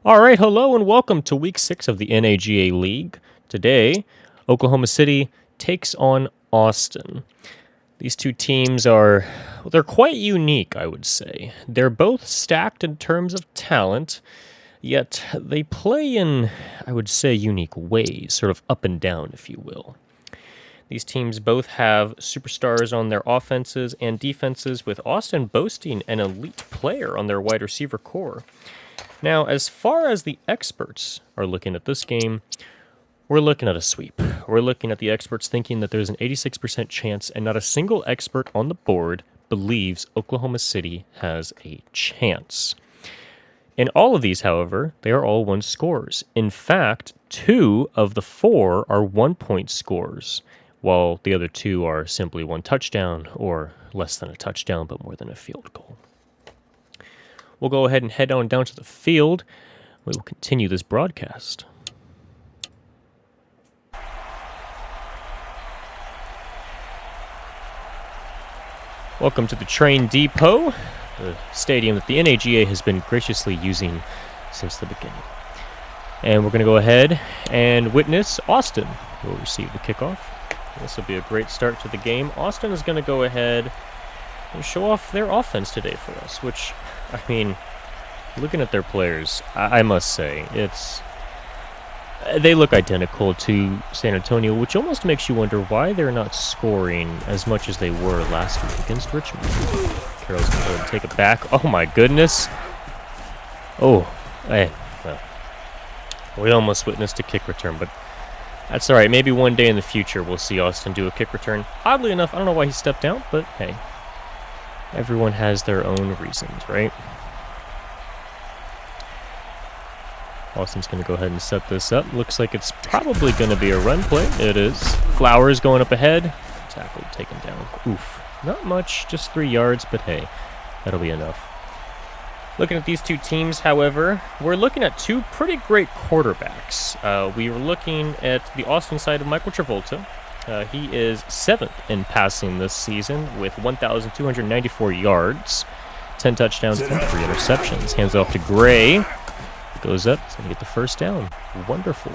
All right, hello and welcome to Week 6 of the NAGA League. Today, Oklahoma City takes on Austin. These two teams they're quite unique, I would say. They're both stacked in terms of talent, yet they play in, I would say, unique ways, sort of up and down, if you will. These teams both have superstars on their offenses and defenses, with Austin boasting an elite player on their wide receiver core. Now, as far as the experts are looking at this game, we're looking at a sweep. We're looking at the experts thinking that there's an 86% chance, and not a single expert on the board believes Oklahoma City has a chance. In all of these, however, they are all one scores. In fact, 2 of the 4 are 1-point scores, while the other 2 are simply 1 touchdown, or less than a touchdown, but more than a field goal. We'll go ahead and head on down to the field. We will continue this broadcast. Welcome to the train depot, the stadium that the NAGA has been graciously using since the beginning. And we're going to go ahead and witness Austin, who will receive the kickoff. This will be a great start to the game. Austin is going to go ahead and show off their offense today for us, which, I mean, looking at their players, I must say, they look identical to San Antonio, which almost makes you wonder why they're not scoring as much as they were last week against Richmond. Carroll's going to go and take it back. Oh my goodness. Oh, well, we almost witnessed a kick return, but that's all right. Maybe one day in the future we'll see Austin do a kick return. Oddly enough, I don't know why he stepped out, but hey. Everyone has their own reasons, right? Austin's going to go ahead and set this up. Looks like it's probably going to be a run play. It is. Flowers going up ahead. Tackle taken down. Oof. Not much, just 3 yards, but hey, that'll be enough. Looking at these two teams, however, we're looking at 2 pretty great quarterbacks. We were looking at the Austin side of Michael Travolta. He is 7th in passing this season with 1,294 yards, 10 touchdowns, and 3 interceptions. Hands off to Gray. Goes up. He's going to get the first down. Wonderful.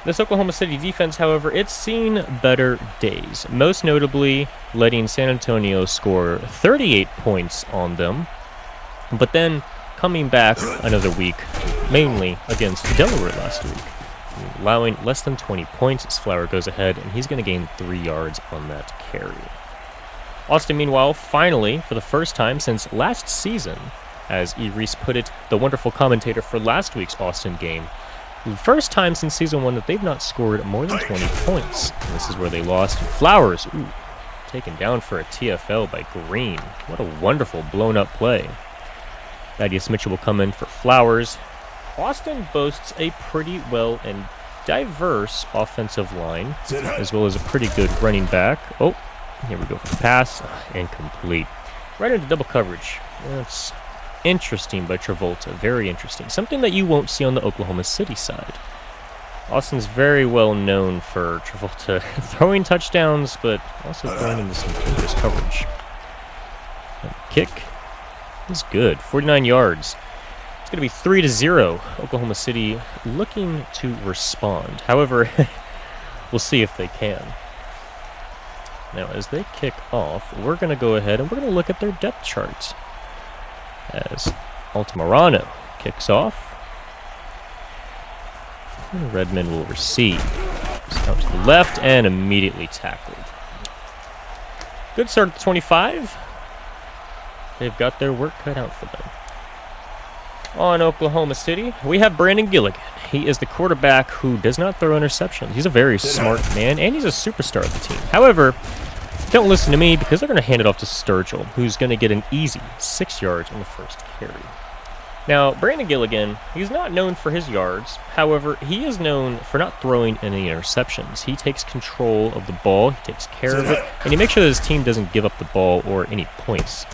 This Oklahoma City defense, however, it's seen better days. Most notably, letting San Antonio score 38 points on them. But then coming back another week, mainly against Delaware last week, allowing less than 20 points as Flower goes ahead, and he's going to gain 3 yards on that carry. Austin, meanwhile, finally, for the first time since last season, as E. Reese put it, the wonderful commentator for last week's Austin game, the first time since Season 1 that they've not scored more than 20 points. And this is where they lost. Flowers, taken down for a TFL by Green. What a wonderful blown-up play. Thaddeus Mitchell will come in for Flowers. Austin boasts a pretty well and diverse offensive line, as well as a pretty good running back. Oh, here we go for the pass. Incomplete. Right into double coverage. That's interesting by Travolta. Very interesting. Something that you won't see on the Oklahoma City side. Austin's very well known for Travolta throwing touchdowns, but also throwing into some dangerous coverage. And kick is good. 49 yards. It's going to be 3-0. Oklahoma City looking to respond. However, we'll see if they can. Now, as they kick off, we're going to go ahead and we're going to look at their depth chart. As Altamirano kicks off, and Redmond will receive. Just out to the left and immediately tackled. Good start at the 25. They've got their work cut out for them. On Oklahoma City, we have Brandon Gilligan. He is the quarterback who does not throw interceptions. He's a very smart man, and he's a superstar of the team. However, don't listen to me because they're going to hand it off to Sturgill, who's going to get an easy 6 yards on the first carry. Now, Brandon Gilligan, he's not known for his yards. However, he is known for not throwing any interceptions. He takes control of the ball, he takes care of it, and he makes sure that his team doesn't give up the ball or any points.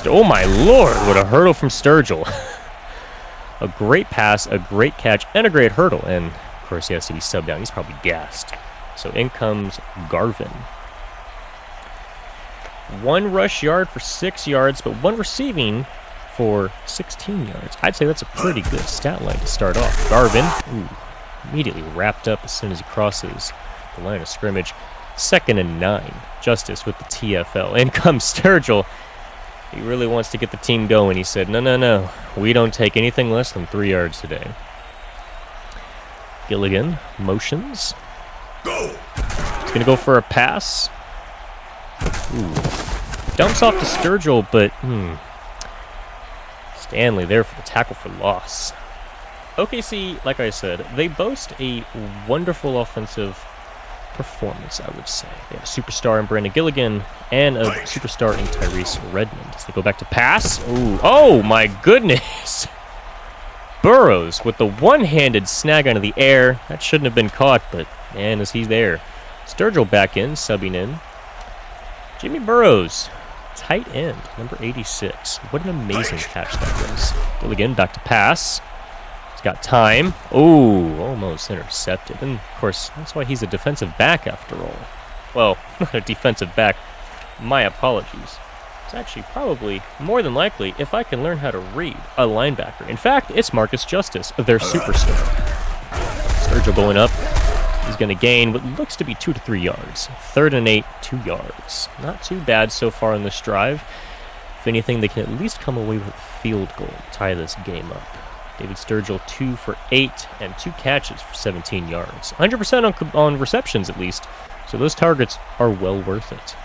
Oh my lord, what a hurdle from Sturgill. A great pass, a great catch, and a great hurdle. And, of course, he has to be subbed down. He's probably gassed. So in comes Garvin. 1 rush yard for 6 yards, but 1 receiving for 16 yards. I'd say that's a pretty good stat line to start off. Garvin, immediately wrapped up as soon as he crosses the line of scrimmage. 2nd and 9. Justice with the TFL. In comes Sturgill. He really wants to get the team going. He said, no. We don't take anything less than 3 yards today. Gilligan motions. Go! He's going to go for a pass. Dumps off to Sturgill, but Stanley there for the tackle for loss. OKC, like I said, they boast a wonderful offensive performance, I would say. They have a superstar in Brandon Gilligan and a superstar in Tyrese Redmond. As they go back to pass. Oh my goodness! Burrows with the one-handed snag out of the air. That shouldn't have been caught, but man, is he there. Sturgill back in, subbing in. Jimmy Burrows, tight end, number 86. What an amazing catch that was. Gilligan back to pass. He's got time. Almost intercepted. And, of course, that's why he's a defensive back after all. Well, not a defensive back. My apologies. It's actually probably, more than likely, if I can learn how to read, a linebacker. In fact, it's Marcus Justice, their superstar. Sturgill going up. He's going to gain what looks to be 2 to 3 yards. 3rd and 8, 2 yards. Not too bad so far in this drive. If anything, they can at least come away with a field goal to tie this game up. David Sturgill, 2 for 8 and 2 catches for 17 yards. 100% on receptions, at least. So those targets are well worth it.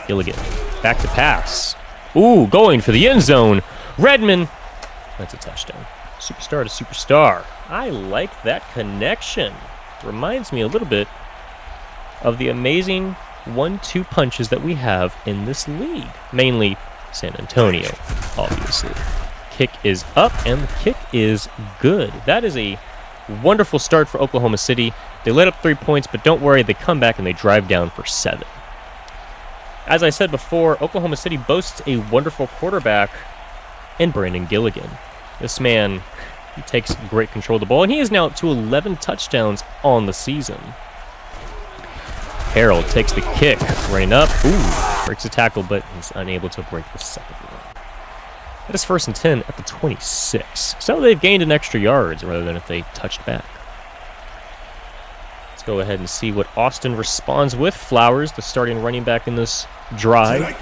Gilligan, back to pass. Going for the end zone. Redmond. That's a touchdown. Superstar to superstar. I like that connection. Reminds me a little bit of the amazing 1-2 punches that we have in this league. Mainly San Antonio, obviously. Kick is up, and the kick is good. That is a wonderful start for Oklahoma City. They let up 3 points, but don't worry, they come back and they drive down for 7. As I said before, Oklahoma City boasts a wonderful quarterback in Brandon Gilligan. This man, he takes great control of the ball, and he is now up to 11 touchdowns on the season. Harold takes the kick, running up. Breaks the tackle, but he's unable to break the second one. That is 1st and 10 at the 26. So they've gained an extra yards rather than if they touched back. Let's go ahead and see what Austin responds with. Flowers, the starting running back in this drive.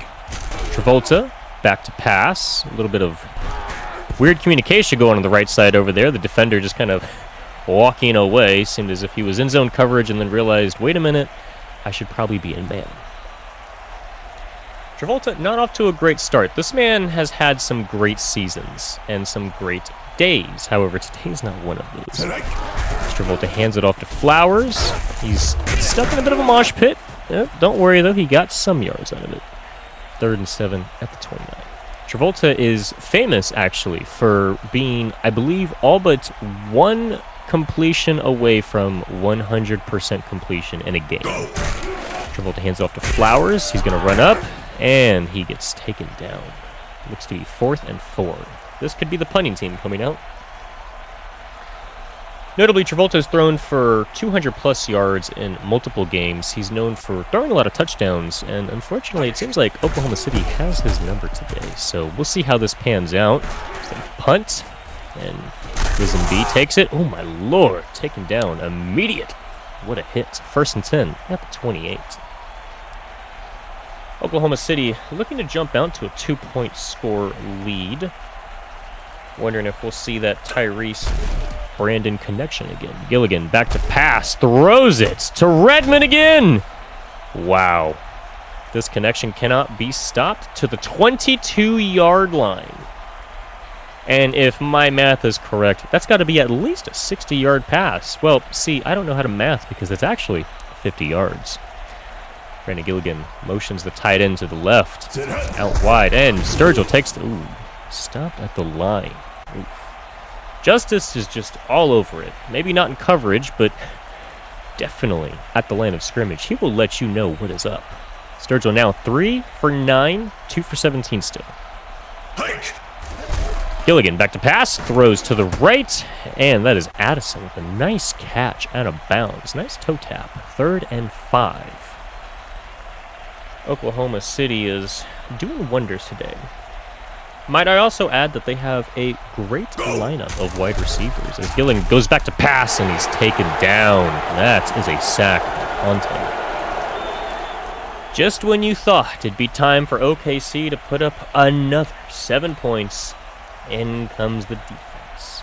Travolta, back to pass. A little bit of weird communication going on the right side over there. The defender just kind of walking away. Seemed as if he was in zone coverage and then realized, wait a minute, I should probably be in man. Travolta, not off to a great start. This man has had some great seasons and some great days. However, today's not one of those. Travolta hands it off to Flowers. He's stuck in a bit of a mosh pit. Don't worry, though. He got some yards out of it. 3rd and 7 at the 29. Travolta is famous, actually, for being, I believe, all but one completion away from 100% completion in a game. Travolta hands it off to Flowers. He's going to run up, and he gets taken down. Looks to be 4th and 4. This could be the punting team coming out. Notably, Travolta has thrown for 200-plus yards in multiple games. He's known for throwing a lot of touchdowns, and unfortunately, it seems like Oklahoma City has his number today. So we'll see how this pans out. So punt, and Wizenby takes it. Oh, my Lord, taken down immediate. What a hit. 1st and 10 at the 28. Oklahoma City looking to jump out to a 2-point score lead. Wondering if we'll see that Tyrese Brandon connection again. Gilligan back to pass, throws it to Redmond again. Wow. This connection cannot be stopped to the 22-yard line. And if my math is correct, that's got to be at least a 60-yard pass. Well, see, I don't know how to math because it's actually 50 yards. Brandon Gilligan motions the tight end to the left, out wide, and Sturgill takes the... Stop at the line. Oof. Justice is just all over it. Maybe not in coverage, but definitely at the line of scrimmage. He will let you know what is up. Sturgill now 3 for 9, 2 for 17 still. Hike. Gilligan back to pass, throws to the right, and that is Addison with a nice catch out of bounds. Nice toe tap. 3rd and 5. Oklahoma City is doing wonders today. Might I also add that they have a great lineup of wide receivers. As Gilligan goes back to pass and he's taken down. That is a sack on Conte. Just when you thought it'd be time for OKC to put up another 7 points, in comes the defense.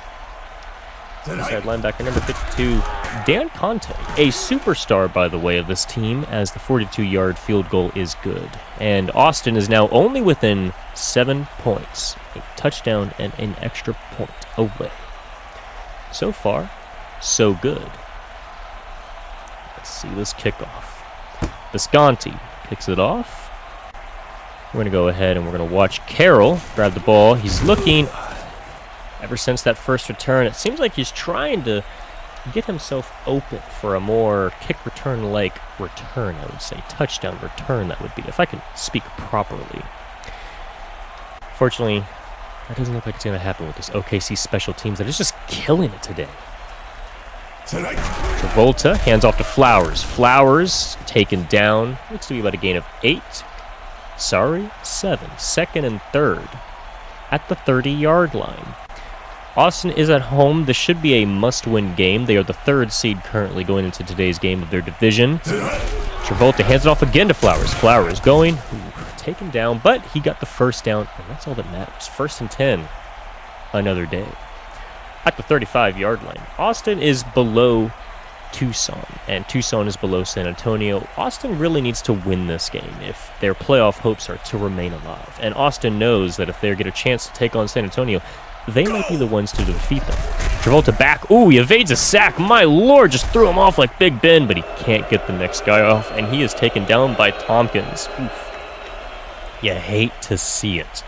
Inside linebacker number 52, Dan Conte, a superstar, by the way, of this team, as the 42-yard field goal is good. And Austin is now only within 7 points, a touchdown and an extra point away. So far, so good. Let's see this kickoff. Visconti kicks it off. We're going to go ahead and we're going to watch Carroll grab the ball. He's looking. Ever since that first return, it seems like he's trying to get himself open for a more kick return-like return, I would say. Touchdown return, that would be, if I can speak properly. Fortunately, that doesn't look like it's going to happen with this OKC special teams that is just killing it today. Travolta hands off to Flowers. Flowers taken down. Looks to be about a gain of 7. Second and third at the 30-yard line. Austin is at home. This should be a must-win game. They are the 3rd seed currently going into today's game of their division. Travolta hands it off again to Flowers. Flowers going, taken down, but he got the first down, and that's all that matters. 1st and 10, another day. At the 35-yard line, Austin is below Tucson, and Tucson is below San Antonio. Austin really needs to win this game if their playoff hopes are to remain alive. And Austin knows that if they get a chance to take on San Antonio, they might be the ones to defeat them. Travolta back. Ooh, he evades a sack. My lord, just threw him off like Big Ben, but he can't get the next guy off, and he is taken down by Tompkins. Oof. You hate to see it.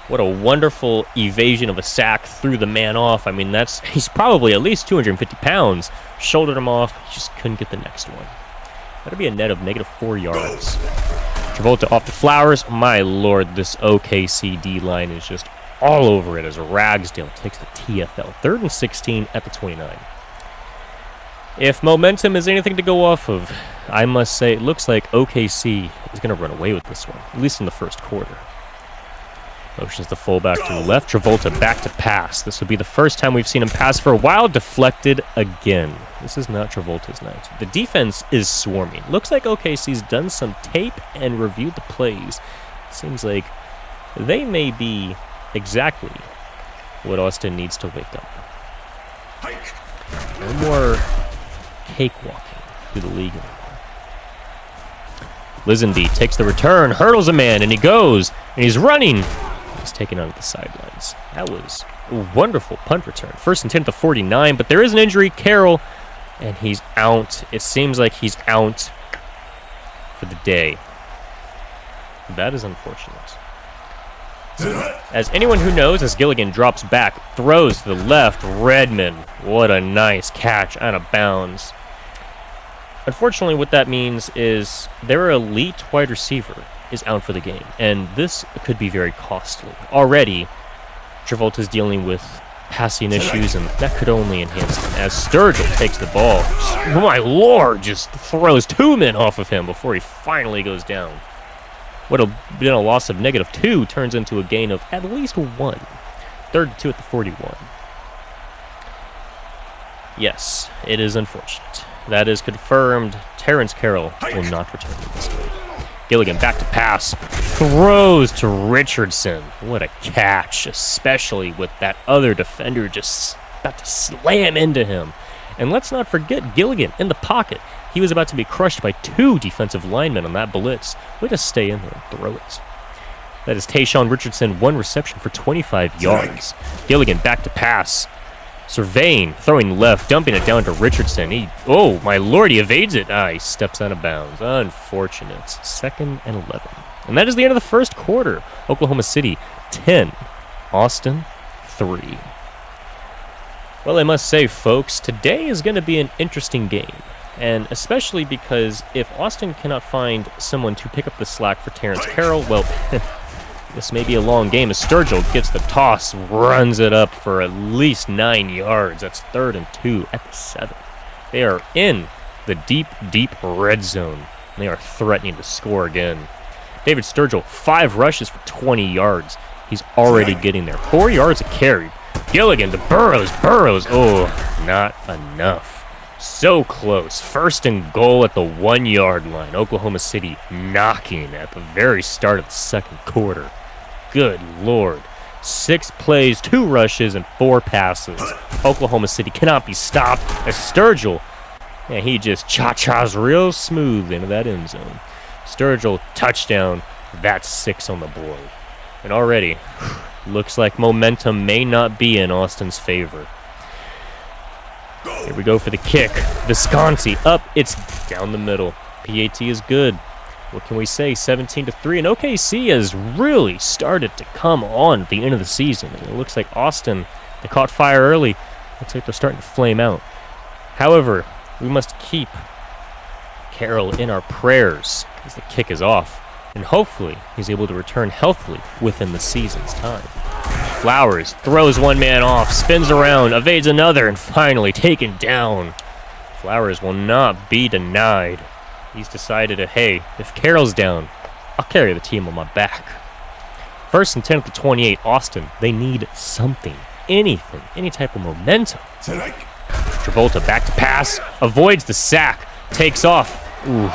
What a wonderful evasion of a sack, threw the man off. I mean, he's probably at least 250 pounds. Shouldered him off. He just couldn't get the next one. That'll be a net of -4 yards. Travolta off to Flowers. My lord, this OKC D-line is just all over it as Ragsdale takes the TFL. 3rd and 16 at the 29. If momentum is anything to go off of, I must say it looks like OKC is going to run away with this one, at least in the first quarter. Motions the fullback to the left. Travolta back to pass. This will be the first time we've seen him pass for a while. Deflected again. This is not Travolta's night. The defense is swarming. Looks like OKC's done some tape and reviewed the plays. Seems like they may be exactly what Austin needs to wake up. No more cakewalking through the league anymore. Lisenby takes the return, hurdles a man, and he goes, and he's running. He's taken out at the sidelines. That was a wonderful punt return. 1st and 10 at the 49, but there is an injury. Carroll, and he's out. It seems like he's out for the day. That is unfortunate. As anyone who knows, as Gilligan drops back, throws to the left, Redmond. What a nice catch out of bounds. Unfortunately, what that means is their elite wide receiver is out for the game, and this could be very costly. Already, Travolta's dealing with passing issues, and that could only enhance him. As Sturgill takes the ball, oh my lord, just throws 2 men off of him before he finally goes down. What have been a loss of -2 turns into a gain of at least 1. 3rd and 2 at the 41. Yes, it is unfortunate. That is confirmed. Terrence Carroll will not return to this game. Gilligan back to pass. Throws to Richardson. What a catch, especially with that other defender just about to slam into him. And let's not forget Gilligan in the pocket. He was about to be crushed by 2 defensive linemen on that blitz. Way to stay in there and throw it. That is Tayshawn Richardson, 1 reception for 25 yards. Gilligan back to pass. Surveying, throwing left, dumping it down to Richardson. Oh my lord, he evades it. He steps out of bounds. Unfortunate. 2nd and 11. And that is the end of the first quarter. Oklahoma City 10, Austin 3. Well, I must say, folks, today is going to be an interesting game. And especially because if Austin cannot find someone to pick up the slack for Terrence Carroll, well, this may be a long game as Sturgill gets the toss, runs it up for at least 9 yards. That's 3rd and 2 at the 7. They are in the deep, deep red zone and they are threatening to score again. David Sturgill, 5 rushes for 20 yards. He's already getting there. 4 yards a carry. Gilligan to Burrows. Oh, not enough. So close. 1st and goal at the 1-yard line. Oklahoma City knocking at the very start of the second quarter. Good Lord. 6 plays, 2 rushes, and 4 passes. Oklahoma City cannot be stopped as Sturgill, and he just cha-chas real smooth into that end zone. Sturgill, touchdown. That's 6 on the board. And already, looks like momentum may not be in Austin's favor. Here we go for the kick. Visconti up. It's down the middle. PAT is good. What can we say? 17-3. And OKC has really started to come on at the end of the season. And it looks like Austin, they caught fire early. Looks like they're starting to flame out. However, we must keep Carroll in our prayers as the kick is off. And hopefully he's able to return healthily within the season's time. Flowers throws one man off, spins around, evades another, and finally taken down. Flowers will not be denied. He's decided to, hey, if Carroll's down, I'll carry the team on my back. 1st and 10 at the 28, Austin, they need something, anything, any type of momentum. Travolta back to pass, avoids the sack, takes off. Ooh,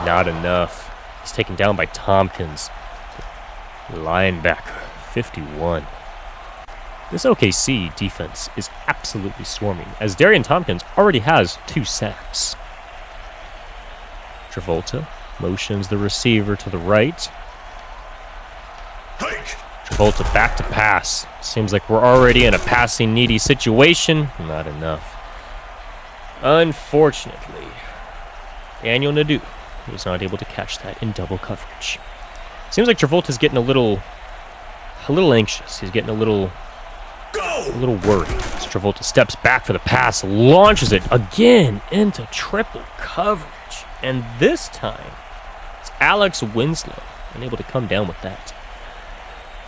not enough. He's taken down by Tompkins. Linebacker, 51. This OKC defense is absolutely swarming, as Darian Tompkins already has 2 sacks. Travolta motions the receiver to the right. Travolta back to pass. Seems like we're already in a passing-needy situation. Not enough. Unfortunately, Daniel Nadeau was not able to catch that in double coverage. Seems like Travolta's getting a little anxious. He's getting a little worried. As Travolta steps back for the pass, launches it again into triple coverage. And this time, it's Alex Winslow unable to come down with that.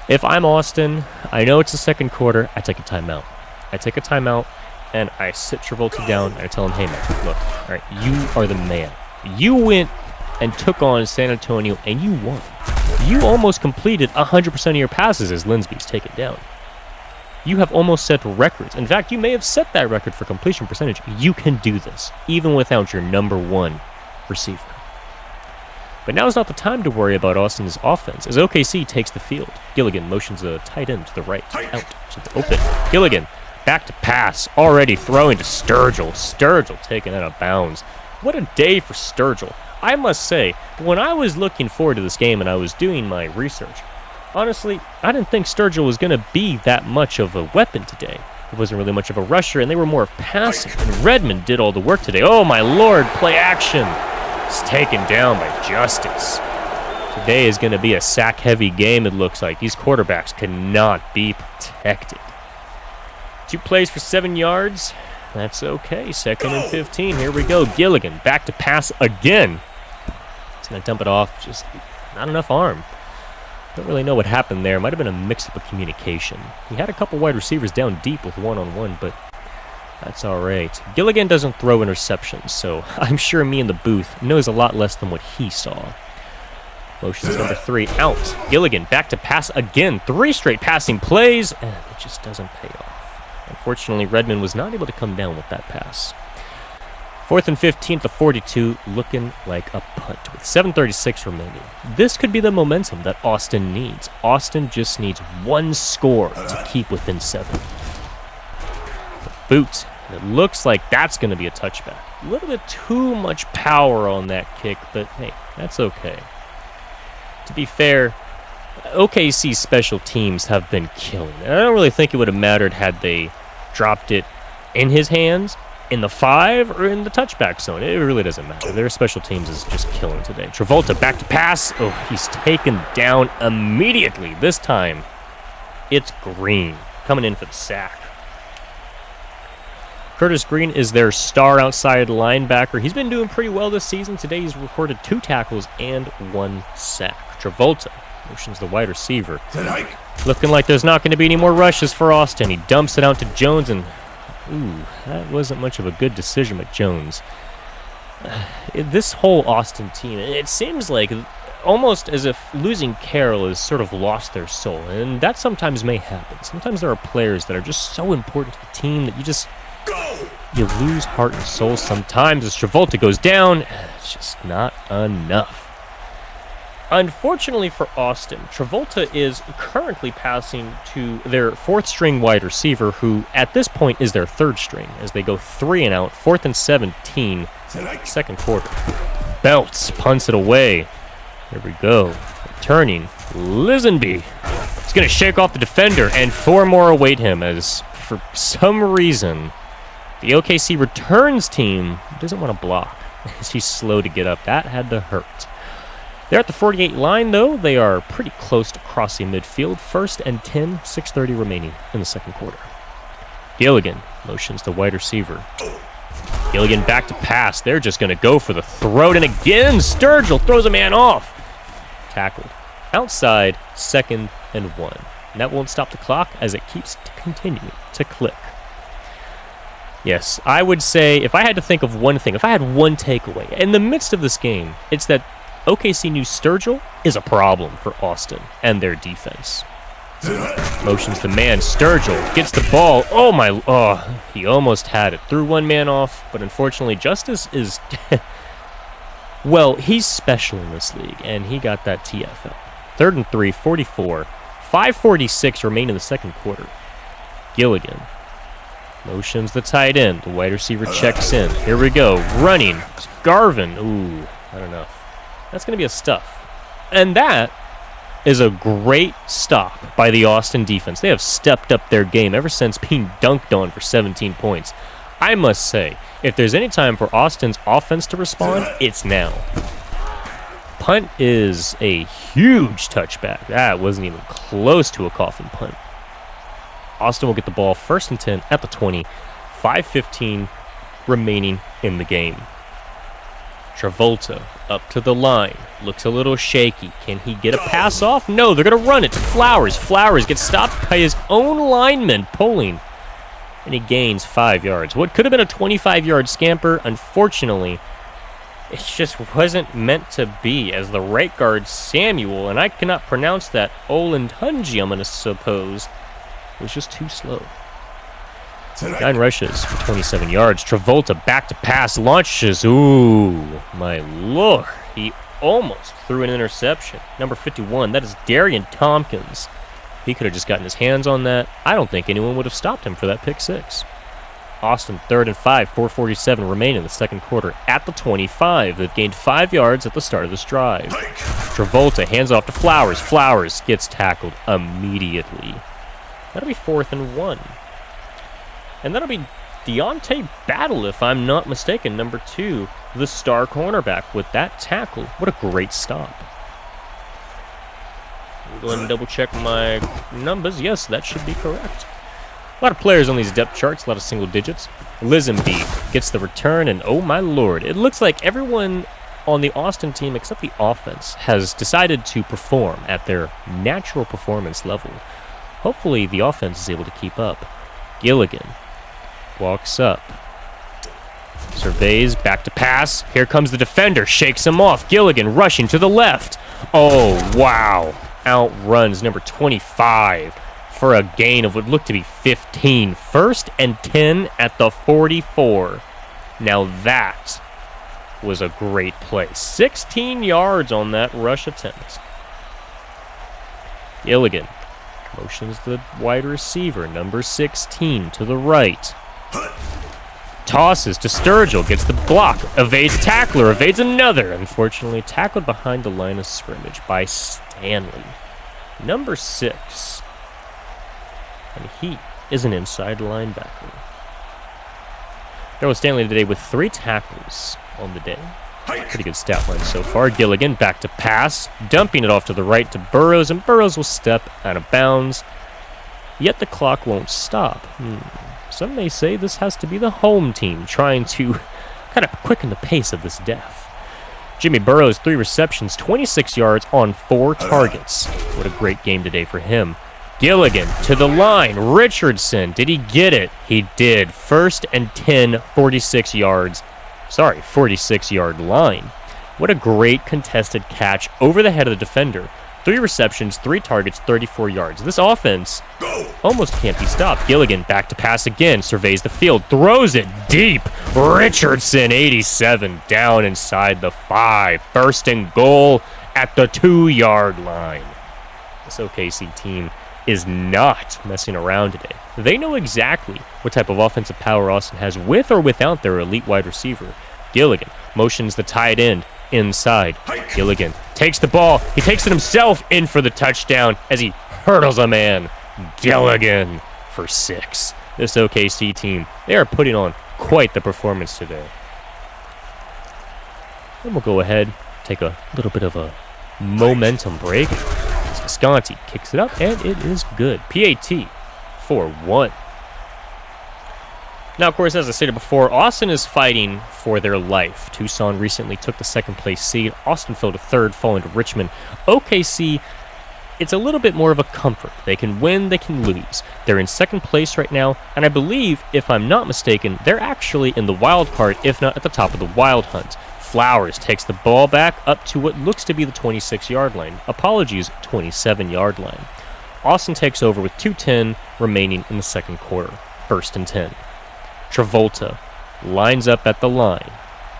If I'm Austin, I know it's the second quarter, I take a timeout. And I sit Travolta down and I tell him, hey man, look, all right, you are the man. You went and took on San Antonio and you won. You almost completed 100% of your passes as Linsby's taken down. You have almost set records. In fact, you may have set that record for completion percentage. You can do this, even without your number 1 receiver. But now is not the time to worry about Austin's offense, as OKC takes the field. Gilligan motions a tight end to the right, out to the open. Gilligan, back to pass, already throwing to Sturgill. Sturgill taken out of bounds. What a day for Sturgill. I must say, when I was looking forward to this game and I was doing my research, honestly, I didn't think Sturgill was going to be that much of a weapon today. He wasn't really much of a rusher, and they were more of passing. And Redmond did all the work today. Oh, my Lord, play action. It's taken down by Justice. Today is going to be a sack-heavy game, it looks like. These quarterbacks cannot be protected. 2 plays for 7 yards. That's okay. 2nd and 15. Here we go. Gilligan back to pass again. He's going to dump it off. Just not enough arm. Don't really know what happened there. Might have been a mix-up of communication. He had a couple wide receivers down deep with one-on-one, but that's all right. Gilligan doesn't throw interceptions, so I'm sure me in the booth knows a lot less than what he saw. Motions number 3 out. Gilligan back to pass again. 3 straight passing plays, and it just doesn't pay off. Unfortunately, Redmond was not able to come down with that pass. 4th and 15 to 42, looking like a punt with 7:36 remaining. This could be the momentum that Austin needs. Austin just needs 1 score to keep within 7. The boot. It looks like that's going to be a touchback. A little bit too much power on that kick, but hey, that's okay. To be fair, OKC's special teams have been killing. And I don't really think it would have mattered had they dropped it in his hands, in the 5, or in the touchback zone. It really doesn't matter. Their special teams is just killing today. Travolta back to pass. Oh, he's taken down immediately. This time, it's Green coming in for the sack. Curtis Green is their star outside linebacker. He's been doing pretty well this season. Today he's recorded 2 tackles and 1 sack. Travolta motions the wide receiver. Looking like there's not going to be any more rushes for Austin. He dumps it out to Jones, and ooh, that wasn't much of a good decision with Jones. This whole Austin team, it seems like almost as if losing Carroll has sort of lost their soul, and that sometimes may happen. Sometimes there are players that are just so important to the team that you lose heart and soul sometimes. As Travolta goes down, it's just not enough. Unfortunately for Austin, Travolta is currently passing to their fourth-string wide receiver, who at this point is their third string, as they go 3 and out, 4th and 17, second quarter. Belts punts it away. Here we go. Returning, Lisenby. He's going to shake off the defender, and 4 more await him, as for some reason, the OKC returns team doesn't want to block, as he's slow to get up. That had to hurt. They're at the 48 line, though. They are pretty close to crossing midfield. 1st and 10, 6:30 remaining in the second quarter. Gilligan motions the wide receiver. Gilligan back to pass. They're just going to go for the throat. And again, Sturgill throws a man off. Tackled. Outside, 2nd and 1. And that won't stop the clock as it keeps continuing to click. Yes, I would say if I had to think of one thing, if I had one takeaway, in the midst of this game, it's that OKC knew Sturgill is a problem for Austin and their defense. Motions the man. Sturgill gets the ball. He almost had it. Threw one man off, but unfortunately Justice is... well, he's special in this league, and he got that TFL. 3rd and 3, 44. 5:46 remain in the second quarter. Gilligan motions the tight end. The wide receiver checks in. Here we go. Running. Garvin. Ooh, not enough. That's going to be a stuff. And that is a great stop by the Austin defense. They have stepped up their game ever since being dunked on for 17 points. I must say, if there's any time for Austin's offense to respond, it's now. Punt is a huge touchback. That wasn't even close to a coffin punt. Austin will get the ball 1st and 10 at the 20. 5:15 remaining in the game. Travolta up to the line. Looks a little shaky. Can he get a pass off? No, they're going to run it to Flowers. Flowers gets stopped by his own lineman pulling. And he gains 5 yards. What could have been a 25-yard scamper, unfortunately, it just wasn't meant to be, as the right guard, Samuel, and I cannot pronounce that, Olentunji, I'm going to suppose, was just too slow. 9 rushes for 27 yards. Travolta back to pass, launches. Ooh, my lord. He almost threw an interception. Number 51, that is Darian Tompkins. He could have just gotten his hands on that. I don't think anyone would have stopped him for that pick 6. Austin 3rd and 5, 4:47 remain in the second quarter at the 25. They've gained 5 yards at the start of this drive. Travolta hands off to Flowers. Flowers gets tackled immediately. That'll be 4th and 1. And that'll be Deontay Battle, if I'm not mistaken, number 2, the star cornerback with that tackle. What a great stop. I'll go ahead and double check my numbers. Yes, that should be correct. A lot of players on these depth charts, a lot of single digits. Lisenby gets the return, and oh my lord, it looks like everyone on the Austin team, except the offense, has decided to perform at their natural performance level. Hopefully the offense is able to keep up. Gilligan walks up, surveys, back to pass. Here comes the defender, shakes him off. Gilligan rushing to the left. Oh, wow. Outruns number 25 for a gain of what looked to be 15. 1st and 10 at the 44. Now that was a great play. 16 yards on that rush attempt. Gilligan motions the wide receiver, number 16, to the right. Tosses to Sturgill, gets the block, evades tackler, evades another. Unfortunately, tackled behind the line of scrimmage by Stanley, number 6. And he is an inside linebacker. There was Stanley today with 3 tackles on the day. Pretty good stat line so far. Gilligan back to pass, dumping it off to the right to Burrows, and Burrows will step out of bounds. Yet the clock won't stop. Some may say this has to be the home team trying to kind of quicken the pace of this death. Jimmy Burrows, 3 receptions, 26 yards on 4 targets. What a great game today for him. Gilligan to the line. Richardson, did he get it? He did. 1st and 10, 46 yards. 46-yard line. What a great contested catch over the head of the defender. 3 receptions, 3 targets, 34 yards. This offense almost can't be stopped. Gilligan back to pass again, surveys the field, throws it deep. Richardson, 87, down inside the 5. First and goal at the 2-yard line. This OKC team is not messing around today. They know exactly what type of offensive power Austin has with or without their elite wide receiver. Gilligan motions the tight end inside. Gilligan takes the ball. He takes it himself in for the touchdown as he hurdles a man. Gilligan for 6. This OKC team, they are putting on quite the performance today. And we'll go ahead, take a little bit of a momentum break. Visconti kicks it up, and it is good. PAT for 1. Now, of course, as I stated before, Austin is fighting for their life. Tucson recently took the 2nd place seed. Austin fell to 3rd, falling to Richmond. OKC, it's a little bit more of a comfort. They can win, they can lose. They're in 2nd place right now, and I believe, if I'm not mistaken, they're actually in the wild card, if not at the top of the wild hunt. Flowers takes the ball back up to what looks to be the 26-yard line. Apologies, 27-yard line. Austin takes over with 2:10 remaining in the 2nd quarter. 1st and 10. Travolta lines up at the line.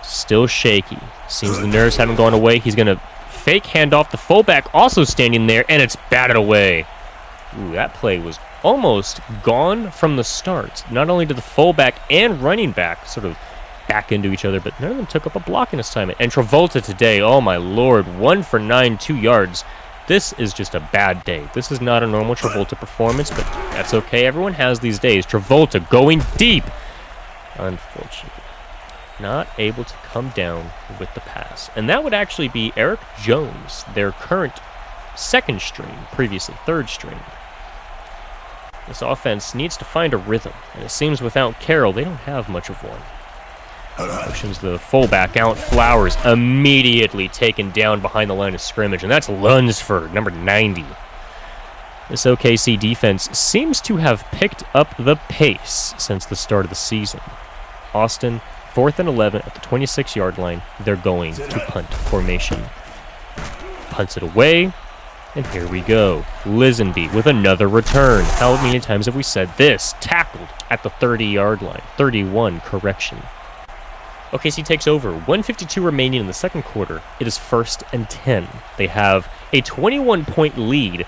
Still shaky. Seems the nerves haven't gone away. He's going to fake handoff. The fullback also standing there, and it's batted away. Ooh, that play was almost gone from the start. Not only did the fullback and running back sort of back into each other, but none of them took up a blocking assignment. And Travolta today, oh my lord, 1 for 9, 2 yards. This is just a bad day. This is not a normal Travolta performance, but that's okay. Everyone has these days. Travolta going deep. Unfortunately, not able to come down with the pass. And that would actually be Eric Jones, their current 2nd string, previously 3rd string. This offense needs to find a rhythm, and it seems without Carroll, they don't have much of one. Motions the fullback out. Flowers immediately taken down behind the line of scrimmage, and that's Lunsford, number 90. This OKC defense seems to have picked up the pace since the start of the season. Austin, 4th and 11 at the 26-yard line. They're going to punt formation. Punts it away, and here we go. Lisenby with another return. How many times have we said this? Tackled at the 30-yard line. 31, correction. OKC takes over. 1:52 remaining in the 2nd quarter. It is 1st and 10. They have a 21-point lead,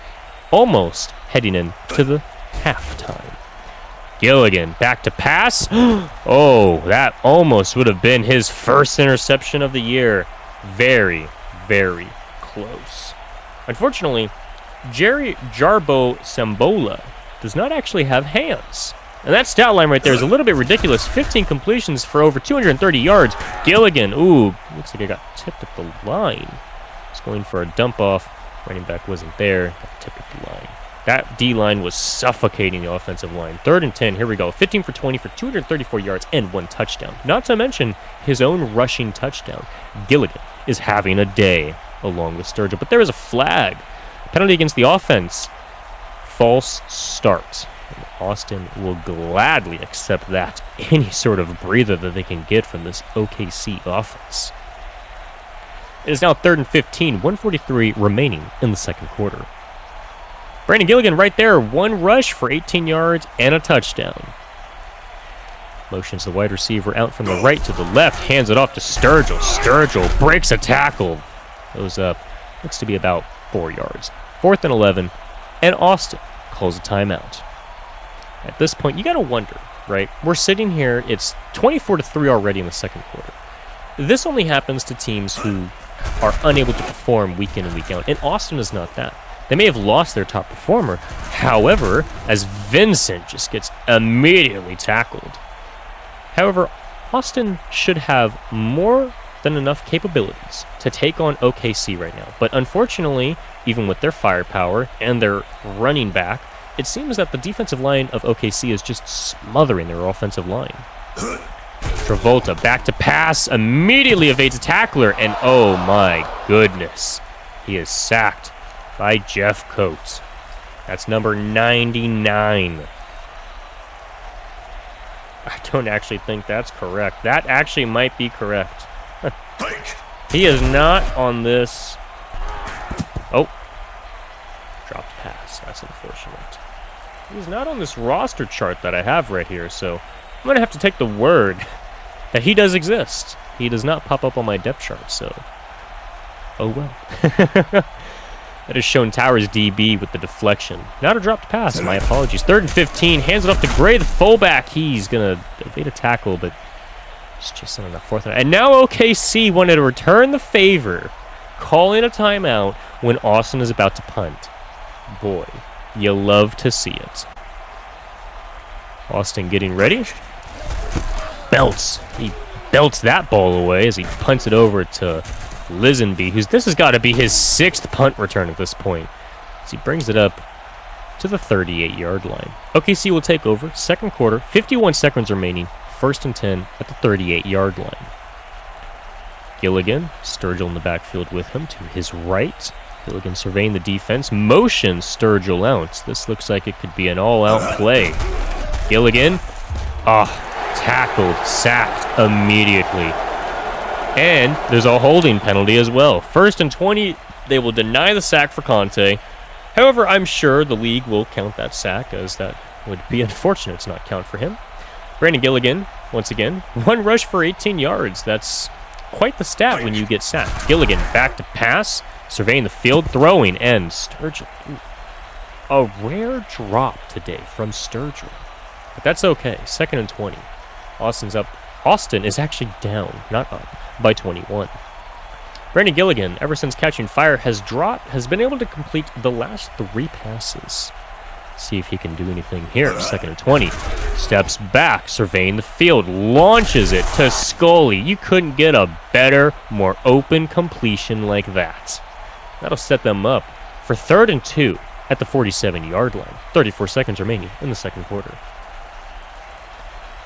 almost heading into the halftime. Gilligan back to pass. Oh, that almost would have been his 1st interception of the year. Very, very close. Unfortunately, Jerry Jarbo Sambola does not actually have hands. And that stat line right there is a little bit ridiculous. 15 completions for over 230 yards. Gilligan, ooh, looks like it got tipped at the line. It's going for a dump off. Running back wasn't there. Got tipped at the line. That D-line was suffocating the offensive line. 3rd and 10, here we go. 15 for 20 for 234 yards and 1 touchdown. Not to mention his own rushing touchdown. Gilligan is having a day along with Sturgill. But there is a flag. Penalty against the offense. False start. And Austin will gladly accept that. Any sort of breather that they can get from this OKC offense. It is now 3rd and 15, 1:43 remaining in the 2nd quarter. Brandon Gilligan right there, 1 rush for 18 yards and a touchdown. Motions the wide receiver out from the right to the left, hands it off to Sturgill. Sturgill breaks a tackle. Goes up, looks to be about 4 yards. 4th and 11, and Austin calls a timeout. At this point, you got to wonder, right? We're sitting here, it's 24-3 already in the 2nd quarter. This only happens to teams who are unable to perform week in and week out, and Austin is not that. They may have lost their top performer, however, as Vincent just gets immediately tackled. However, Austin should have more than enough capabilities to take on OKC right now. But unfortunately, even with their firepower and their running back, it seems that the defensive line of OKC is just smothering their offensive line. Travolta back to pass, immediately evades a tackler, and oh my goodness, he is sacked by Jeff Coates. That's number 99. I don't actually think that's correct. That actually might be correct. He is not on this. Oh. Dropped pass. That's unfortunate. He's not on this roster chart that I have right here, so I'm going to have to take the word that he does exist. He does not pop up on my depth chart, so oh well. That has shown Towers DB with the deflection. Not a dropped pass, my apologies. 3rd and 15, hands it off to Gray, the fullback. He's going to evade a tackle, but it's just on the 4th. And now OKC wanted to return the favor, calling a timeout when Austin is about to punt. Boy, you love to see it. Austin getting ready. Belts. He belts that ball away as he punts it over to Lisenby, this has got to be his 6th punt return at this point. As he brings it up to the 38-yard line. OKC will take over, 2nd quarter, 51 seconds remaining, 1st and 10 at the 38-yard line. Gilligan, Sturgill in the backfield with him to his right. Gilligan surveying the defense, motions Sturgill out. This looks like it could be an all-out play. Gilligan, tackled, sacked immediately. And there's a holding penalty as well. 1st and 20, they will deny the sack for Conte. However, I'm sure the league will count that sack, as that would be unfortunate to not count for him. Brandon Gilligan, once again, 1 rush for 18 yards. That's quite the stat when you get sacked. Gilligan back to pass, surveying the field, throwing, and Sturgill. A rare drop today from Sturgill. But that's okay. 2nd and 20. Austin's up. Austin is actually down, not up, by 21. Brandon Gilligan, ever since catching fire, has been able to complete the last 3 passes. See if he can do anything here. 2nd and 20. Steps back, surveying the field, launches it to Scully. You couldn't get a better, more open completion like that. That'll set them up for 3rd and 2 at the 47-yard line. 34 seconds remaining in the 2nd quarter.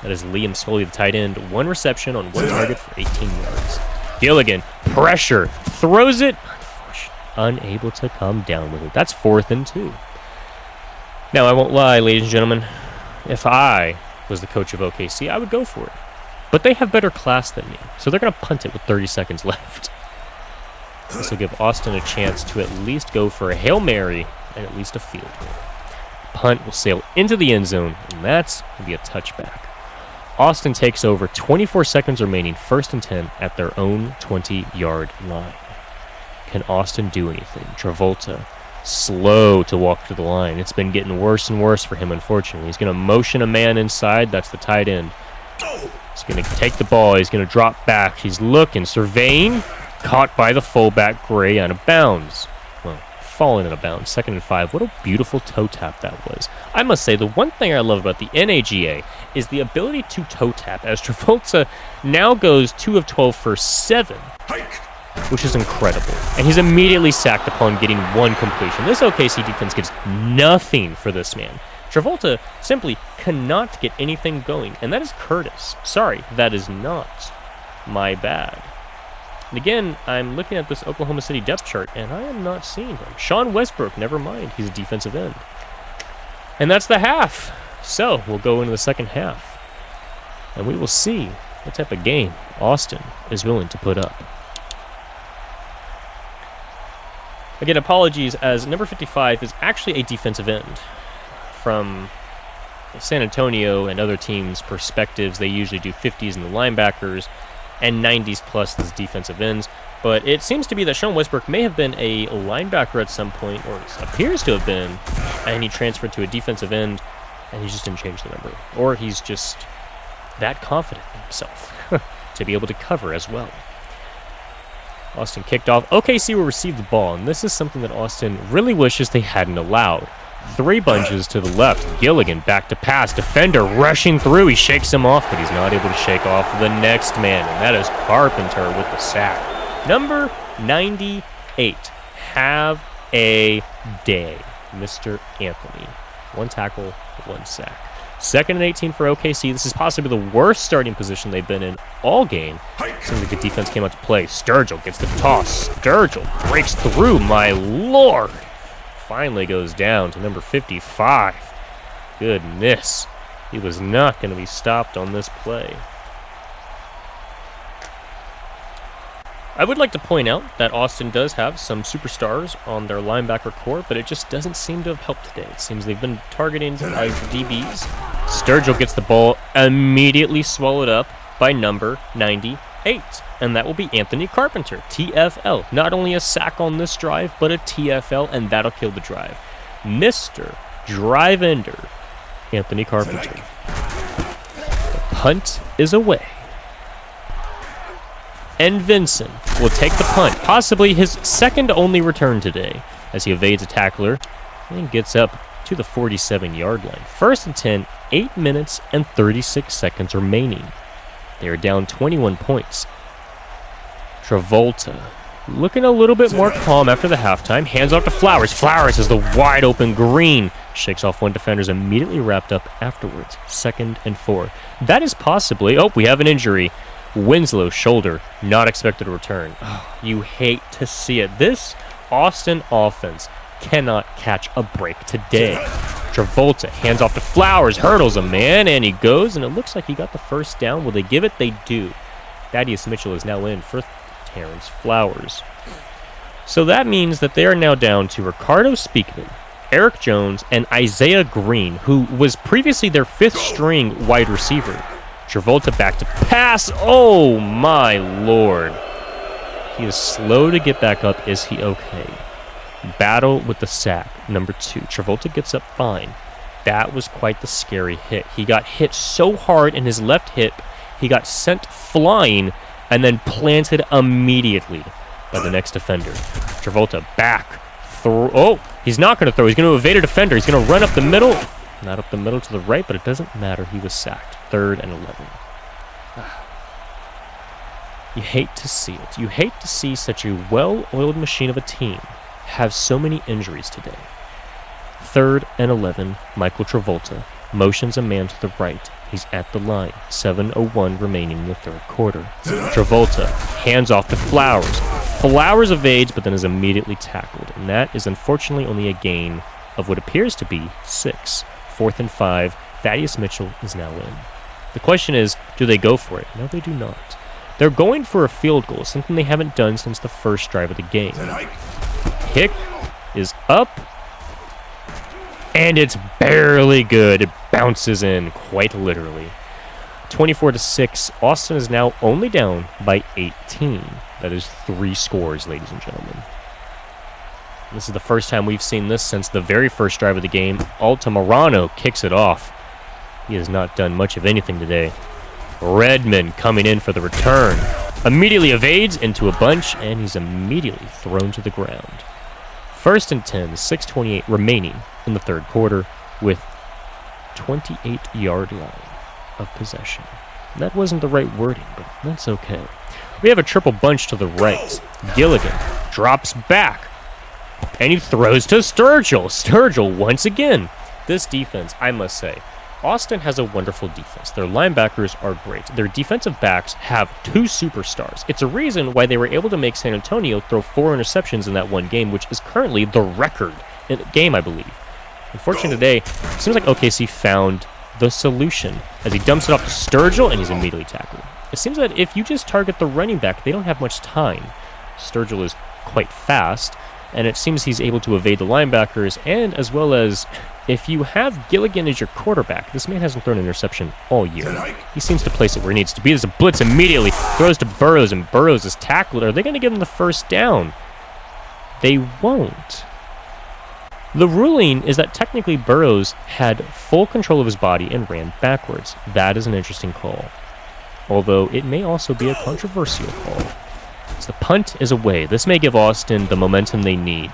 That is Liam Scully, the tight end. 1 reception on 1 target for 18 yards. Gilligan, pressure, throws it. Unable to come down with it. That's 4th and 2. Now, I won't lie, ladies and gentlemen. If I was the coach of OKC, I would go for it. But they have better class than me, so they're going to punt it with 30 seconds left. This will give Austin a chance to at least go for a Hail Mary and at least a field goal. Punt will sail into the end zone, and that's going to be a touchback. Austin takes over, 24 seconds remaining, 1st and 10 at their own 20-yard line. Can Austin do anything? Travolta, slow to walk to the line. It's been getting worse and worse for him, unfortunately. He's going to motion a man inside. That's the tight end. He's going to take the ball. He's going to drop back. He's looking, surveying. Caught by the fullback, Gray, out of bounds. Well, falling out of bounds. 2nd and 5. What a beautiful toe tap that was. I must say, the one thing I love about the NAGA is the ability to toe tap, as Travolta now goes 2 of 12 for 7, which is incredible. And he's immediately sacked upon getting 1 completion. This OKC defense gets nothing for this man. Travolta simply cannot get anything going, and that is Curtis. Sorry, that is not my bad. And again, I'm looking at this Oklahoma City depth chart, and I am not seeing him. Sean Westbrook, never mind, he's a defensive end. And that's the half. So, we'll go into the 2nd half, and we will see what type of game Austin is willing to put up. Again, apologies, as number 55 is actually a defensive end. From San Antonio and other teams' perspectives, they usually do 50s in the linebackers and 90s plus as defensive ends. But it seems to be that Sean Westbrook may have been a linebacker at some point, or appears to have been, and he transferred to a defensive end, and he just didn't change the number. Or he's just that confident in himself to be able to cover as well. Austin kicked off. OKC will receive the ball, and this is something that Austin really wishes they hadn't allowed. 3 bunches to the left. Gilligan back to pass. Defender rushing through. He shakes him off, but he's not able to shake off the next man, and that is Carpenter with the sack. Number 98. Have a day, Mr. Anthony. 1 tackle, 1 sack. 2nd and 18 for OKC. This is possibly the worst starting position they've been in all game. Seems like the defense came out to play. Sturgill gets the toss. Sturgill breaks through, my lord. Finally goes down to number 55. Goodness. He was not going to be stopped on this play. I would like to point out that Austin does have some superstars on their linebacker core, but it just doesn't seem to have helped today. It seems they've been targeting DBs. Sturgill gets the ball immediately swallowed up by number 98, and that will be Anthony Carpenter, TFL. Not only a sack on this drive, but a TFL, and that'll kill the drive. Mr. Drive Ender, Anthony Carpenter. The punt is away. And Vincent will take the punt, possibly his second only return today, as he evades a tackler and gets up to the 47-yard line. 1st and 10, 8 minutes and 36 seconds remaining. They are down 21 points. Travolta looking a little bit more calm after the halftime. Hands off to Flowers. Flowers is the wide open green. Shakes off one defender, is immediately wrapped up afterwards. 2nd and 4. That is possibly... Oh, we have an injury. Winslow's shoulder, not expected to return. Oh, you hate to see it. This Austin offense cannot catch a break today. Travolta hands off to Flowers, hurdles a man, and he goes, and it looks like he got the first down. Will they give it? They do. Thaddeus Mitchell is now in for Terrence Flowers. So that means that they are now down to Ricardo Speakman, Eric Jones, and Isaiah Green, who was previously their 5th string wide receiver. Travolta back to pass. Oh, my Lord. He is slow to get back up. Is he okay? Battle with the sack, number 2. Travolta gets up fine. That was quite the scary hit. He got hit so hard in his left hip, he got sent flying and then planted immediately by the next defender. Travolta back. Oh, he's not going to throw. He's going to evade a defender. He's going to run up the middle. Not up the middle to the right, but it doesn't matter. He was sacked. 3rd and 11. You hate to see it. You hate to see such a well-oiled machine of a team have so many injuries today. 3rd and 11. Michael Travolta motions a man to the right. He's at the line. 7:01 remaining in the 3rd quarter. Travolta hands off to Flowers. Flowers evades, but then is immediately tackled. And that is unfortunately only a gain of what appears to be 6. 4th and 5. Thaddeus Mitchell is now in. The question is, do they go for it? No, they do not. They're going for a field goal, something they haven't done since the first drive of the game. Kick is up, and it's barely good. It bounces in, quite literally. 24-6. Austin is now only down by 18. That is 3 scores, ladies and gentlemen. This is the first time we've seen this since the very first drive of the game. Altamirano kicks it off. He has not done much of anything today. Redmond coming in for the return. Immediately evades into a bunch, and he's immediately thrown to the ground. 1st and 10, 6:28 remaining in the 3rd quarter with 28-yard line of possession. That wasn't the right wording, but that's okay. We have a triple bunch to the right. Gilligan drops back, and he throws to Sturgill. Sturgill once again. This defense, I must say, Austin has a wonderful defense. Their linebackers are great. Their defensive backs have 2 superstars. It's a reason why they were able to make San Antonio throw 4 interceptions in that one game, which is currently the record in the game, I believe. Unfortunately today, it seems like OKC found the solution as he dumps it off to Sturgill, and he's immediately tackled. It seems that if you just target the running back, they don't have much time. Sturgill is quite fast, and it seems he's able to evade the linebackers, and as well as if you have Gilligan as your quarterback, this man hasn't thrown an interception all year. He seems to place it where he needs to be. There's a blitz immediately, throws to Burrows, and Burrows is tackled. Are they going to give him the first down? They won't. The ruling is that technically Burrows had full control of his body and ran backwards. That is an interesting call, although it may also be a controversial call. So the punt is away. This may give Austin the momentum they need.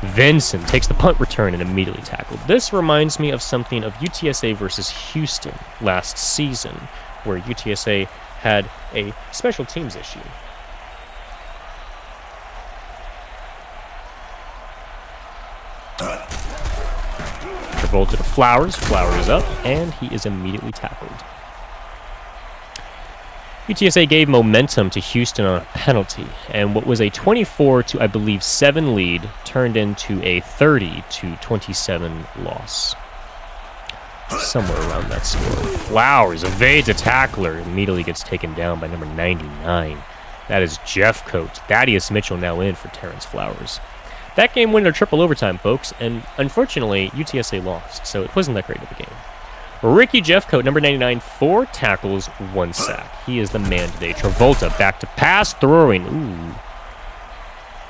Vincent takes the punt return and immediately tackled. This reminds me of something of UTSA versus Houston last season, where UTSA had a special teams issue. Travolta to Flowers. Flowers up, and he is immediately tackled. UTSA gave momentum to Houston on a penalty, and what was a 24 to, I believe, 7 lead turned into a 30-27 loss. somewhere around that score. Flowers evades a tackler, immediately gets taken down by number 99. That is Jeff Coates. Thaddeus Mitchell now in for Terrence Flowers. That game went into triple overtime, folks, and unfortunately, UTSA lost, so it wasn't that great of a game. Ricky Jeffcoat, number 99, 4 tackles, 1 sack. He is the man today. Travolta back to pass, throwing. Ooh.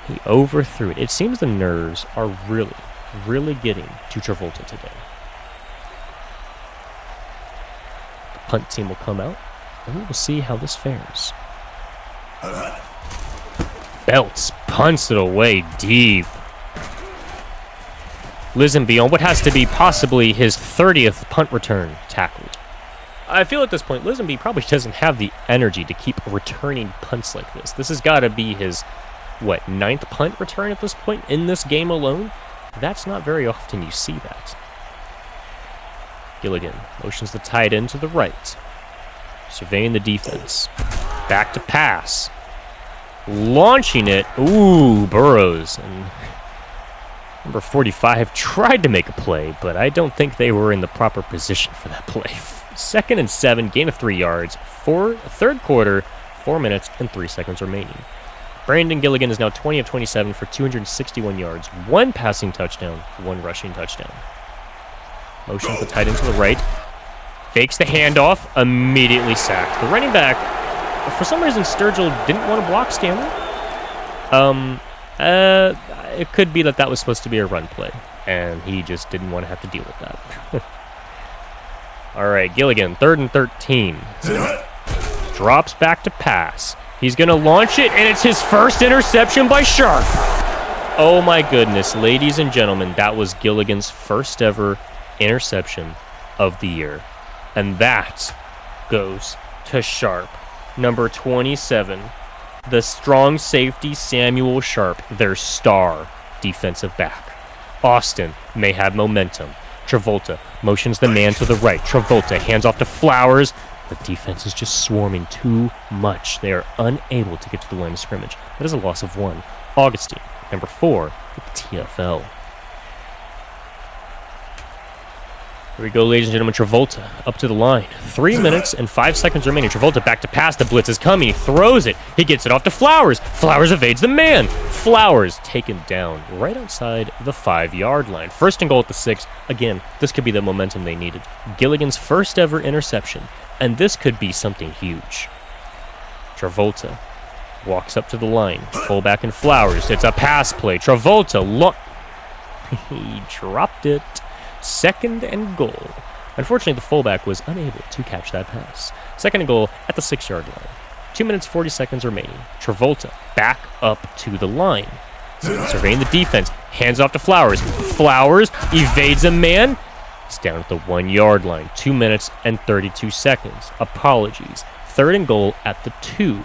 He overthrew it. It seems the nerves are really getting to Travolta today. The punt team will come out, and we will see how this fares. Belts punts it away deep. Lisenby on what has to be possibly his 30th punt return tackle. I feel at this point, Lisenby probably doesn't have the energy to keep returning punts like this. This has got to be his, 9th punt return at this point in this game alone? That's not very often you see that. Gilligan motions the tight end to the right. Surveying the defense. Back to pass. Launching it. Ooh, Burrows. And number 45 tried to make a play, but I don't think they were in the proper position for that play. 2nd and 7, gain of 3 yards. Third quarter, 4 minutes and 3 seconds remaining. Brandon Gilligan is now 20 of 27 for 261 yards, 1 passing touchdown, 1 rushing touchdown. Motions the tight end to the right. Fakes the handoff, immediately sacked. The running back, for some reason, Sturgill didn't want to block Stanley. It could be that was supposed to be a run play, and he just didn't want to have to deal with that. All right, Gilligan, 3rd and 13. Drops back to pass. He's going to launch it, and it's his first interception by Sharp. Oh my goodness, ladies and gentlemen, that was Gilligan's first ever interception of the year. And that goes to Sharp, number 27. The strong safety Samuel Sharp, their star defensive back. Austin may have momentum. Travolta motions the man to the right. Travolta hands off to Flowers. The defense is just swarming too much. They are unable to get to the line of scrimmage. That is a loss of 1. Augustine, number 4, with the TFL. Here we go, ladies and gentlemen. Travolta up to the line. 3 minutes and 5 seconds remaining. Travolta back to pass. The blitz is coming. He throws it. He gets it off to Flowers. Flowers evades the man. Flowers taken down right outside the 5-yard line. 1st and goal at the 6. Again, this could be the momentum they needed. Gilligan's first ever interception, and this could be something huge. Travolta walks up to the line. Fullback and Flowers. It's a pass play. Travolta, look. He dropped it. 2nd and goal. Unfortunately, the fullback was unable to catch that pass. 2nd and goal at the 6-yard line. 2 minutes, 40 seconds remaining. Travolta back up to the line. Surveying the defense. Hands off to Flowers. Flowers evades a man. He's down at the 1-yard line. 2 minutes and 32 seconds. Apologies. 3rd and goal at the 2.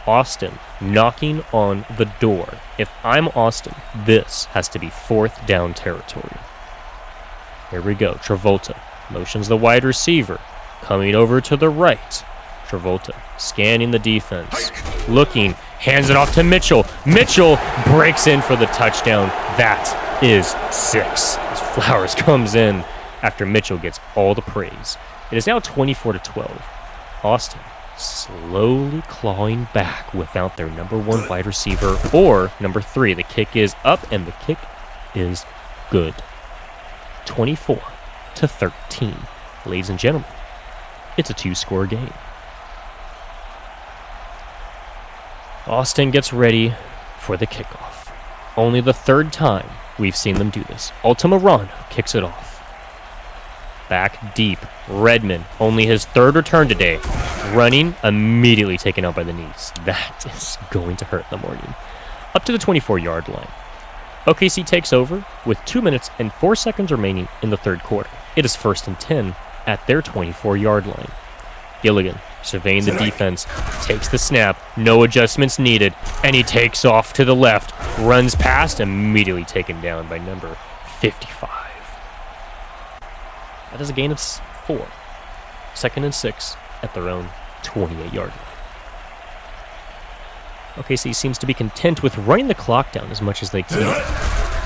Austin knocking on the door. If I'm Austin, this has to be 4th down territory. Here we go. Travolta motions the wide receiver. Coming over to the right. Travolta scanning the defense. Looking. Hands it off to Mitchell. Mitchell breaks in for the touchdown. That is 6. As Flowers comes in after Mitchell gets all the praise. It is now 24-12. Austin slowly clawing back without their number 1 wide receiver or number 3. The kick is up, and the kick is good. 24-13. Ladies and gentlemen, it's a 2-score game. Austin gets ready for the kickoff. Only the 3rd time we've seen them do this. Altamirano kicks it off. Back deep. Redmond, only his 3rd return today. Running, immediately taken out by the knees. That is going to hurt in the morning. Up to the 24-yard line. OKC takes over with 2 minutes and 4 seconds remaining in the 3rd quarter. It is 1st and 10 at their 24-yard line. Gilligan, surveying the defense, takes the snap, no adjustments needed, and he takes off to the left, runs past, immediately taken down by number 55. That is a gain of 4. 2nd and 6 at their own 28-yard line. OKC seems to be content with running the clock down as much as they can.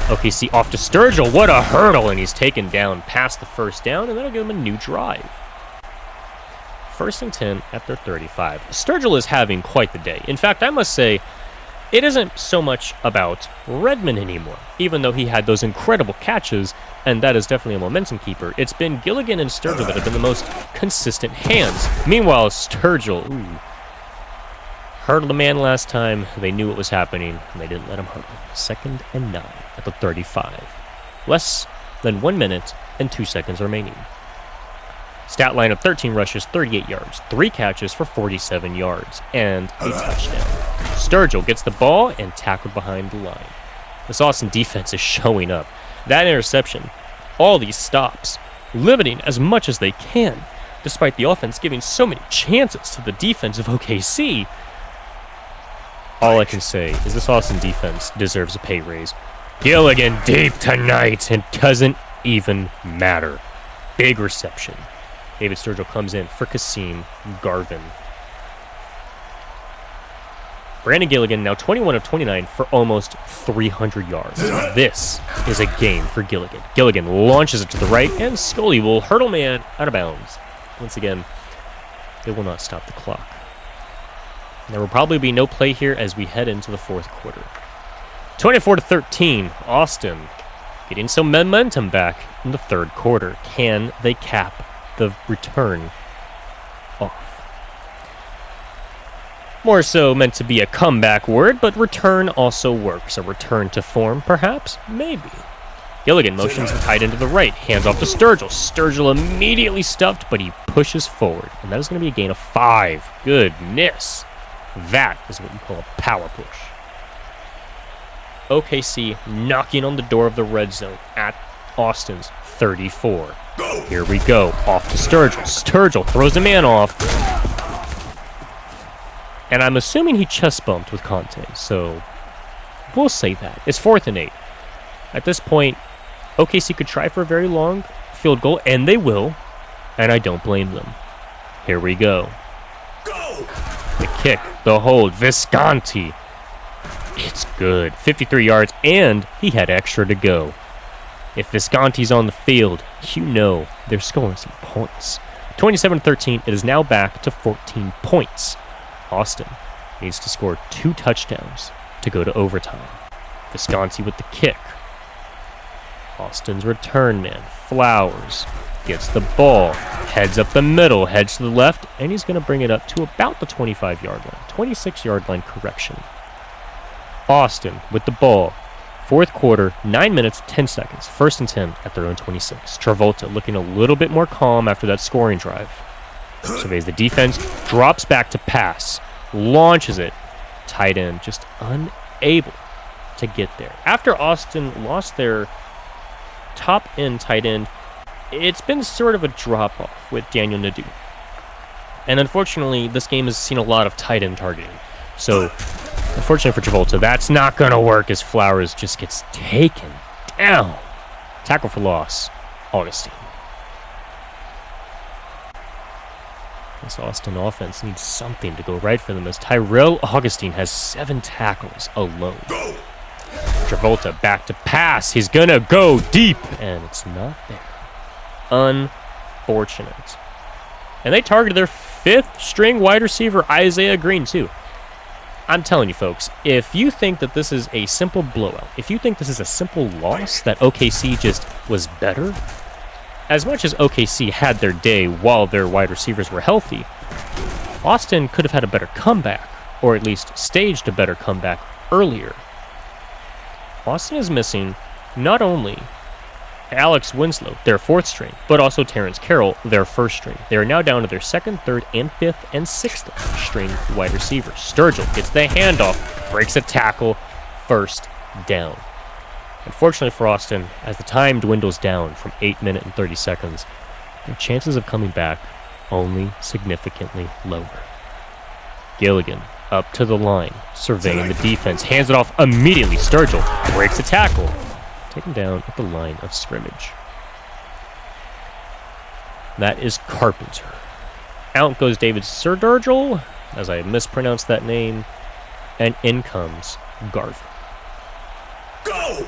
OKC off to Sturgill. What a hurdle, and he's taken down past the first down, and that'll give him a new drive. 1st and 10 at their 35. Sturgill is having quite the day. In fact, I must say, it isn't so much about Redmond anymore, even though he had those incredible catches, and that is definitely a momentum keeper. It's been Gilligan and Sturgill that have been the most consistent hands. Meanwhile, Sturgill, hurdled a man last time. They knew what was happening, and they didn't let him hurdle. 2nd and 9 at the 35. Less than 1 minute and 2 seconds remaining. Stat line of 13 rushes, 38 yards, 3 catches for 47 yards, and a touchdown. Sturgill gets the ball and tackled behind the line. This Austin defense is showing up. That interception, all these stops, limiting as much as they can, despite the offense giving so many chances to the defense of OKC. All I can say is this Austin defense deserves a pay raise. Gilligan deep tonight, and doesn't even matter. Big reception. David Sturgill comes in for Kasim Garvin. Brandon Gilligan now 21 of 29 for almost 300 yards. This is a game for Gilligan. Gilligan launches it to the right, and Scully will hurdle man out of bounds. Once again, they will not stop the clock. There will probably be no play here as we head into the 4th quarter. 24-13, Austin getting some momentum back in the 3rd quarter. Can they cap the return off? More so meant to be a comeback word, but return also works. A return to form, perhaps? Maybe. Gilligan motions the tight end to the right, hands off to Sturgill. Sturgill immediately stuffed, but he pushes forward, and that is going to be a gain of 5. Goodness. That is what you call a power push. OKC knocking on the door of the red zone at Austin's 34. Here we go. Off to Sturgill. Sturgill throws a man off. And I'm assuming he chest bumped with Conte, so we'll say that. It's 4th and 8. At this point, OKC could try for a very long field goal, and they will, and I don't blame them. Here we go. The kick, the hold, Visconti. It's good. 53 yards, and he had extra to go. If Visconti's on the field, you know they're scoring some points. 27-13, it is now back to 14 points. Austin needs to score 2 touchdowns to go to overtime. Visconti with the kick. Austin's return man, Flowers, gets the ball, heads up the middle, heads to the left, and he's going to bring it up to about the 25-yard line. 26-yard line correction. Austin with the ball. 4th quarter, 9 minutes, 10 seconds. 1st and 10 at their own 26. Travolta looking a little bit more calm after that scoring drive. Surveys the defense, drops back to pass, launches it. Tight end just unable to get there. After Austin lost their top end tight end, it's been sort of a drop-off with Daniel Nadeau. And unfortunately, this game has seen a lot of tight end targeting. So, unfortunately for Travolta, that's not going to work as Flowers just gets taken down. Tackle for loss, Augustine. This Austin offense needs something to go right for them as Tyrell Augustine has 7 tackles alone. Travolta back to pass. He's going to go deep, and it's not there. Unfortunate. And they targeted their 5th string wide receiver, Isaiah Green, too. I'm telling you, folks, if you think that this is a simple blowout, if you think this is a simple loss, that OKC just was better, as much as OKC had their day while their wide receivers were healthy, Austin could have had a better comeback, or at least staged a better comeback earlier. Austin is missing not only Alex Winslow, their 4th string, but also Terrence Carroll, their 1st string. They are now down to their 2nd, 3rd, and 5th, and 6th string wide receivers. Sturgill gets the handoff, breaks a tackle, 1st down. Unfortunately for Austin, as the time dwindles down from 8 minutes and 30 seconds, their chances of coming back only significantly lower. Gilligan up to the line, surveying the defense, hands it off immediately. Sturgill breaks a tackle, taken down at the line of scrimmage. That is Carpenter. Out goes David Sturgill, as I mispronounced that name, and in comes Garvin. Go!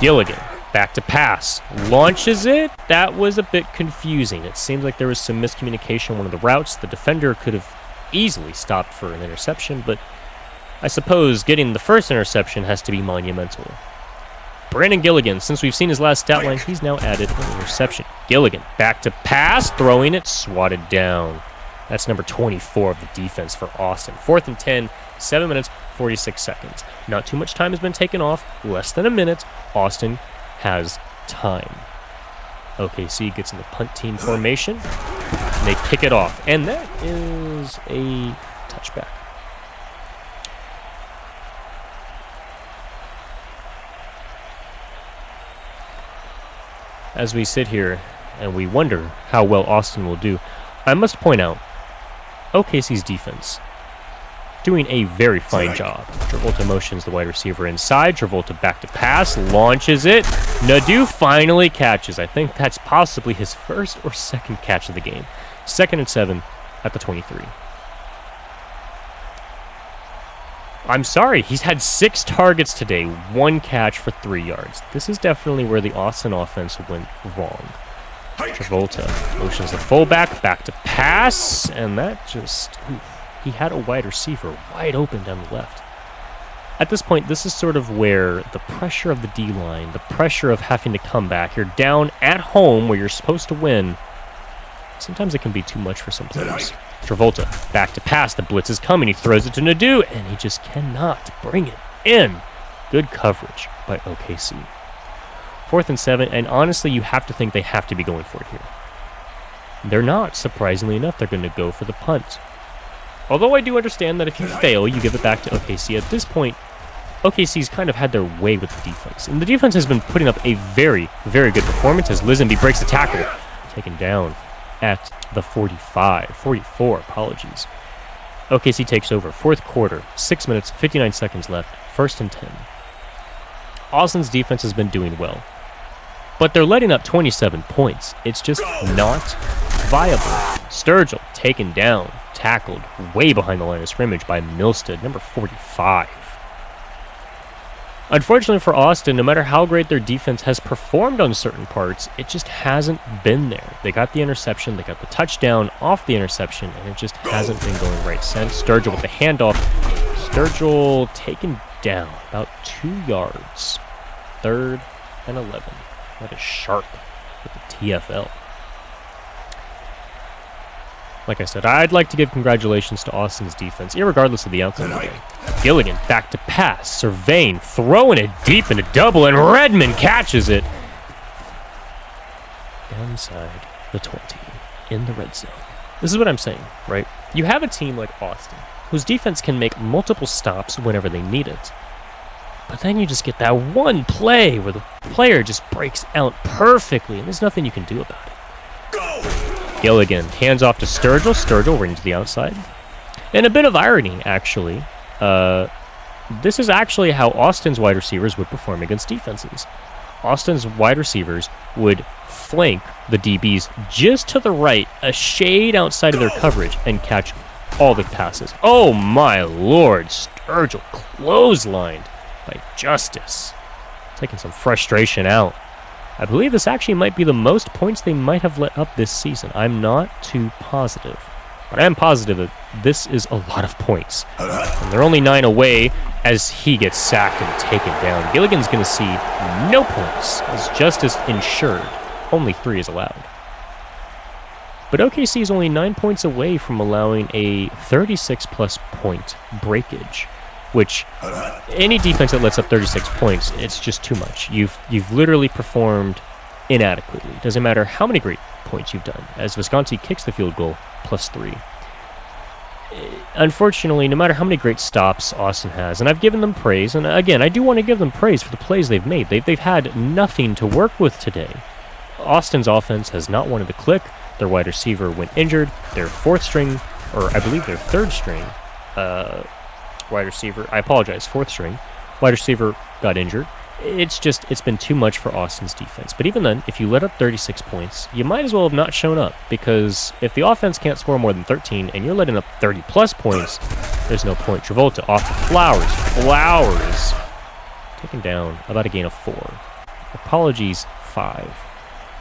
Gilligan, back to pass. Launches it. That was a bit confusing. It seems like there was some miscommunication on one of the routes. The defender could have easily stopped for an interception, but I suppose getting the first interception has to be monumental. Brandon Gilligan, since we've seen his last stat line, he's now added an interception. Gilligan, back to pass, throwing it, swatted down. That's number 24 of the defense for Austin. 4th and 10, 7 minutes, 46 seconds. Not too much time has been taken off, less than a minute. Austin has time. OKC gets in the punt team formation, and they kick it off, and that is a touchback. As we sit here and we wonder how well Austin will do, I must point out OKC's defense doing a very fine job. Travolta motions the wide receiver inside. Travolta back to pass, launches it. Nadeau finally catches. I think that's possibly his first or second catch of the game. 2nd and 7 at the 23. I'm sorry, he's had 6 targets today, 1 catch for 3 yards. This is definitely where the Austin offense went wrong. Travolta motions the fullback, back to pass, and that just... he had a wide receiver wide open down the left. At this point, this is sort of where the pressure of the D-line, the pressure of having to come back, you're down at home where you're supposed to win, sometimes it can be too much for some players. Travolta, back to pass, the blitz is coming, he throws it to Nadeau, and he just cannot bring it in. Good coverage by OKC. 4th and 7, and honestly, you have to think they have to be going for it here. They're not, surprisingly enough, they're going to go for the punt. Although I do understand that if you fail, you give it back to OKC. At this point, OKC's kind of had their way with the defense. And the defense has been putting up a very, very good performance as Lisenby breaks the tackle. Taken down at the 44, apologies. OKC takes over, 4th quarter, 6 minutes, 59 seconds left, 1st and 10. Austin's defense has been doing well, but they're letting up 27 points. It's just not viable. Sturgill taken down, tackled way behind the line of scrimmage by Milstead, number 45. Unfortunately for Austin, no matter how great their defense has performed on certain parts, it just hasn't been there. They got the interception, they got the touchdown off the interception, and it just hasn't been going right since. Sturgill with the handoff. Sturgill taken down about 2 yards. 3rd and 11. That is sharp with the TFL. Like I said, I'd like to give congratulations to Austin's defense, irregardless of the outcome of the game. Gilligan back to pass, surveying, throwing it deep into double, and Redmond catches it. Downside the 20 in the red zone. This is what I'm saying, right? You have a team like Austin, whose defense can make multiple stops whenever they need it. But then you just get that one play where the player just breaks out perfectly, and there's nothing you can do about it. Gilligan hands off to Sturgill. Sturgill rings to the outside. And a bit of irony, actually. This is actually how Austin's wide receivers would perform against defenses. Austin's wide receivers would flank the DBs just to the right, a shade outside of their coverage, and catch all the passes. Oh my lord, Sturgill clotheslined by Justice. Taking some frustration out. I believe this actually might be the most points they might have let up this season. I'm not too positive, but I am positive that this is a lot of points. And they're only 9 away as he gets sacked and taken down. Gilligan's going to see no points as Justice ensured. Only 3 is allowed. But OKC is only 9 points away from allowing a 36-plus point breakage, which any defense that lets up 36 points, it's just too much. You've literally performed inadequately. It doesn't matter how many great points you've done, as Visconti kicks the field goal +3. Unfortunately, no matter how many great stops Austin has, and I've given them praise, and again, I do want to give them praise for the plays they've made. They've had nothing to work with today. Austin's offense has not wanted to click. Their wide receiver went injured. Their 4th string, or I believe their 3rd string, wide receiver, I apologize, 4th string, wide receiver got injured. It's been too much for Austin's defense. But even then, if you let up 36 points, you might as well have not shown up, because if the offense can't score more than 13 and you're letting up 30-plus points, there's no point. Travolta off to Flowers. Taken down, about a gain of 4. Apologies, 5.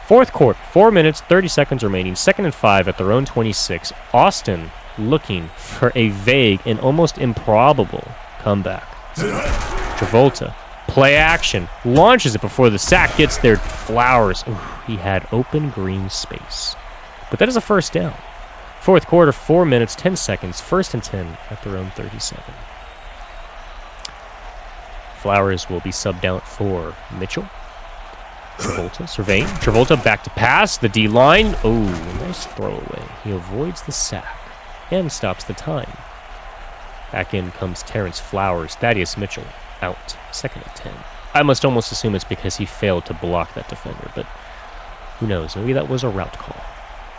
Fourth quarter, 4 minutes, 30 seconds remaining. 2nd and 5 at their own 26. Austin looking for a vague and almost improbable comeback. Travolta, play action, launches it before the sack gets there. Flowers, ooh, he had open green space. But that is a first down. Fourth quarter, 4 minutes, 10 seconds. 1st and 10 at their own 37. Flowers will be subbed out for Mitchell. Travolta surveying. Travolta back to pass. The D-line. Oh, nice throwaway. He avoids the sack and stops the time. Back in comes Terrence Flowers. Thaddeus Mitchell out. 2nd and 10. I must almost assume it's because he failed to block that defender, but who knows? Maybe that was a route call.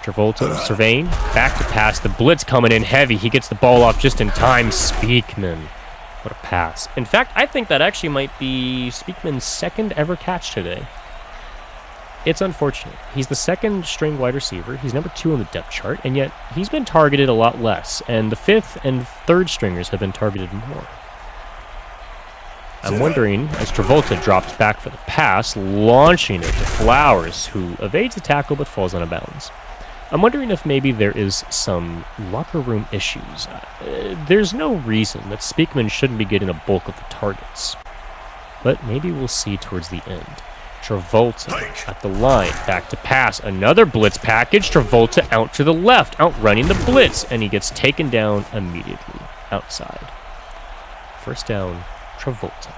Travolta surveying. Back to pass. The blitz coming in heavy. He gets the ball off just in time. Speakman. What a pass. In fact, I think that actually might be Speakman's 2nd ever catch today. It's unfortunate. He's the 2nd string wide receiver. He's number 2 on the depth chart, and yet he's been targeted a lot less, and the 5th and 3rd stringers have been targeted more. I'm wondering, as Travolta drops back for the pass, launching it to Flowers, who evades the tackle but falls out of bounds. I'm wondering if maybe there is some locker room issues. There's no reason that Speakman shouldn't be getting a bulk of the targets, but maybe we'll see towards the end. Travolta at the line, back to pass, another blitz package. Travolta out to the left, outrunning the blitz, and he gets taken down immediately outside. First down, Travolta.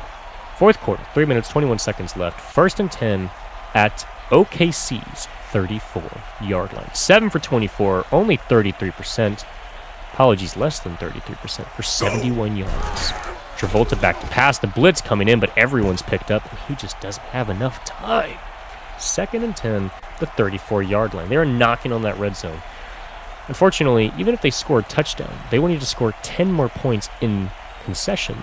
Fourth quarter, 3 minutes, 21 seconds left. 1st and 10 at OKC's 34-yard line. 7 for 24, only 33%. Apologies, less than 33% for 71 yards. Travolta back to pass, the blitz coming in, but everyone's picked up, and he just doesn't have enough time. 2nd and 10, the 34-yard line. They are knocking on that red zone. Unfortunately, even if they score a touchdown, they will need to score 10 more points in succession,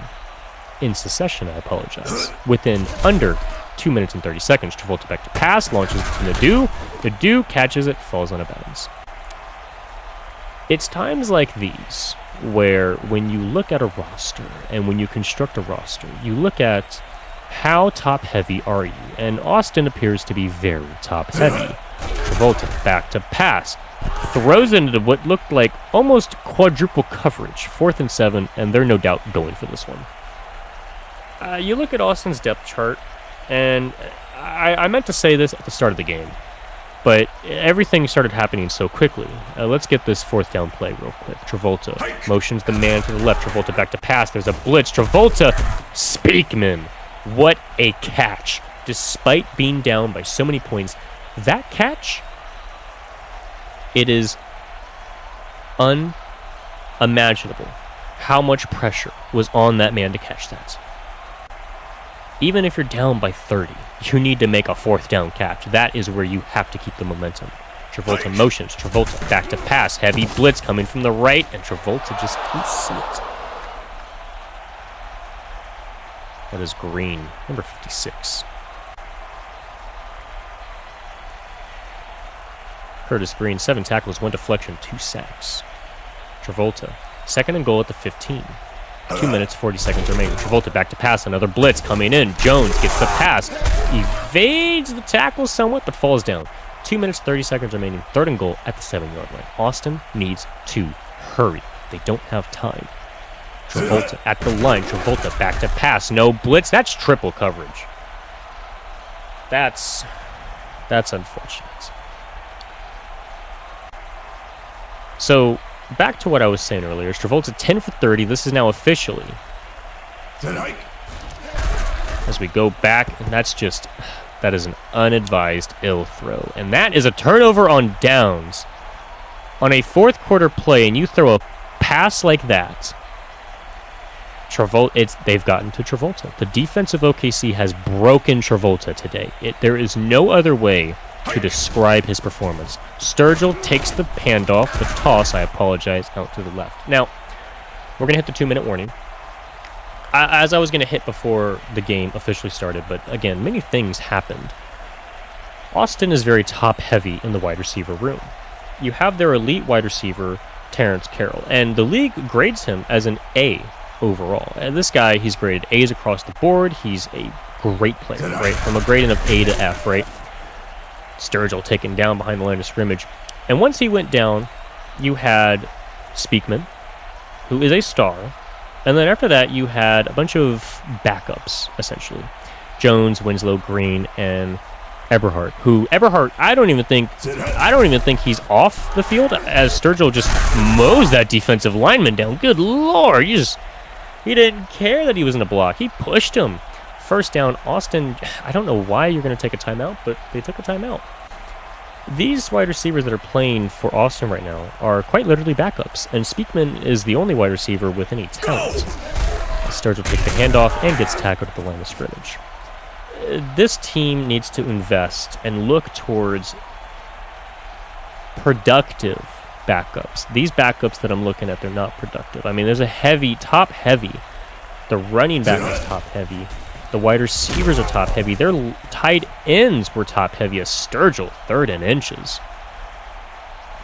I apologize, within under 2 minutes and 30 seconds. Travolta back to pass, launches it to Nadeau. Nadeau catches it, falls out of bounds. It's times like these where when you look at a roster and when you construct a roster, you look at how top-heavy are you, and Austin appears to be very top-heavy. Travolta back to pass, throws into what looked like almost quadruple coverage. 4th and 7, and they're no doubt going for this one. You look at Austin's depth chart, and I meant to say this at the start of the game, but everything started happening so quickly. Let's get this 4th down play real quick. Travolta motions the man to the left. Travolta back to pass. There's a blitz. Travolta, Speakman. What a catch. Despite being down by so many points, that catch, it is unimaginable how much pressure was on that man to catch that. Even if you're down by 30, you need to make a 4th down catch. That is where you have to keep the momentum. Travolta motions. Travolta back to pass. Heavy blitz coming from the right, and Travolta just can't see it. That is Green, number 56. Curtis Green, 7 tackles, 1 deflection, 2 sacks. Travolta, 2nd and goal at the 15. 2 minutes, 40 seconds remaining. Travolta back to pass. Another blitz coming in. Jones gets the pass. Evades the tackle somewhat, but falls down. 2 minutes, 30 seconds remaining. 3rd and goal at the 7-yard line. Austin needs to hurry. They don't have time. Travolta at the line. Travolta back to pass. No blitz. That's triple coverage. That's unfortunate. So, back to what I was saying earlier. Travolta 10 for 30. This is now officially. As we go back, and that is an unadvised ill throw. And that is a turnover on downs. On a 4th quarter play, and you throw a pass like that, they've gotten to Travolta. The defense of OKC has broken Travolta today. There is no other way to describe his performance. Sturgill takes the handoff, the toss, I apologize, out to the left. Now, we're going to hit the 2-minute warning. As I was going to hit before the game officially started, but again, many things happened. Austin is very top-heavy in the wide receiver room. You have their elite wide receiver, Terrence Carroll, and the league grades him as an A overall. And this guy, he's graded A's across the board. He's a Great play, right? From a gradient of A to F, right? Sturgill taken down behind the line of scrimmage. And once he went down, you had Speakman, who is a star. And then after that, you had a bunch of backups, essentially. Jones, Winslow, Green, and Eberhardt, I don't even think he's off the field, as Sturgill just mows that defensive lineman down. Good Lord, he didn't care that he was in a block. He pushed him. First down, Austin. I don't know why you're going to take a timeout, but they took a timeout. These wide receivers that are playing for Austin right now are quite literally backups, and Speakman is the only wide receiver with any talent. Sturgill takes the handoff and gets tackled at the line of scrimmage. This team needs to invest and look towards productive backups. These backups that I'm looking at, they're not productive. I mean, there's a top heavy. The running back is top heavy. The wide receivers are top heavy. Their tight ends were top heavy as Sturgill, 3rd and inches.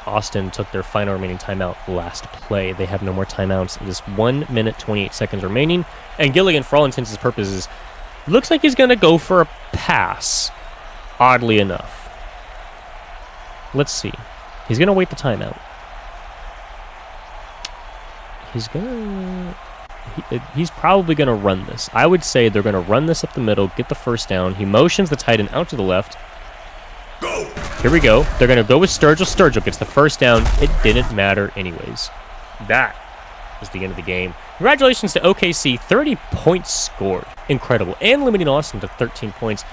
Austin took their final remaining timeout last play. They have no more timeouts. It is 1 minute, 28 seconds remaining. And Gilligan, for all intents and purposes, looks like he's going to go for a pass, oddly enough. Let's see. He's going to wait the timeout. He's probably going to run this. I would say they're going to run this up the middle, get the first down. He motions the tight end out to the left. Go. Here we go. They're going to go with Sturgill. Sturgill gets the first down. It didn't matter anyways. That was the end of the game. Congratulations to OKC. 30 points scored. Incredible. And limiting Austin to 13 points.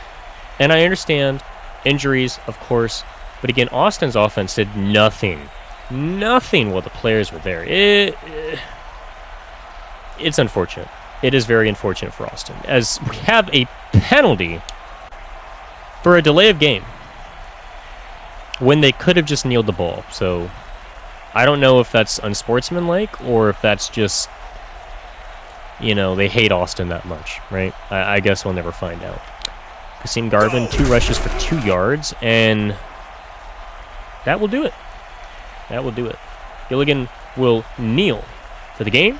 And I understand injuries, of course. But again, Austin's offense did nothing. Nothing while the players were there. It's unfortunate. It is very unfortunate for Austin, as we have a penalty for a delay of game when they could have just kneeled the ball. So I don't know if that's unsportsmanlike or if that's just, they hate Austin that much, right? I guess we'll never find out. Kasim Garvin, 2 rushes for 2 yards, and that will do it. That will do it. Gilligan will kneel for the game.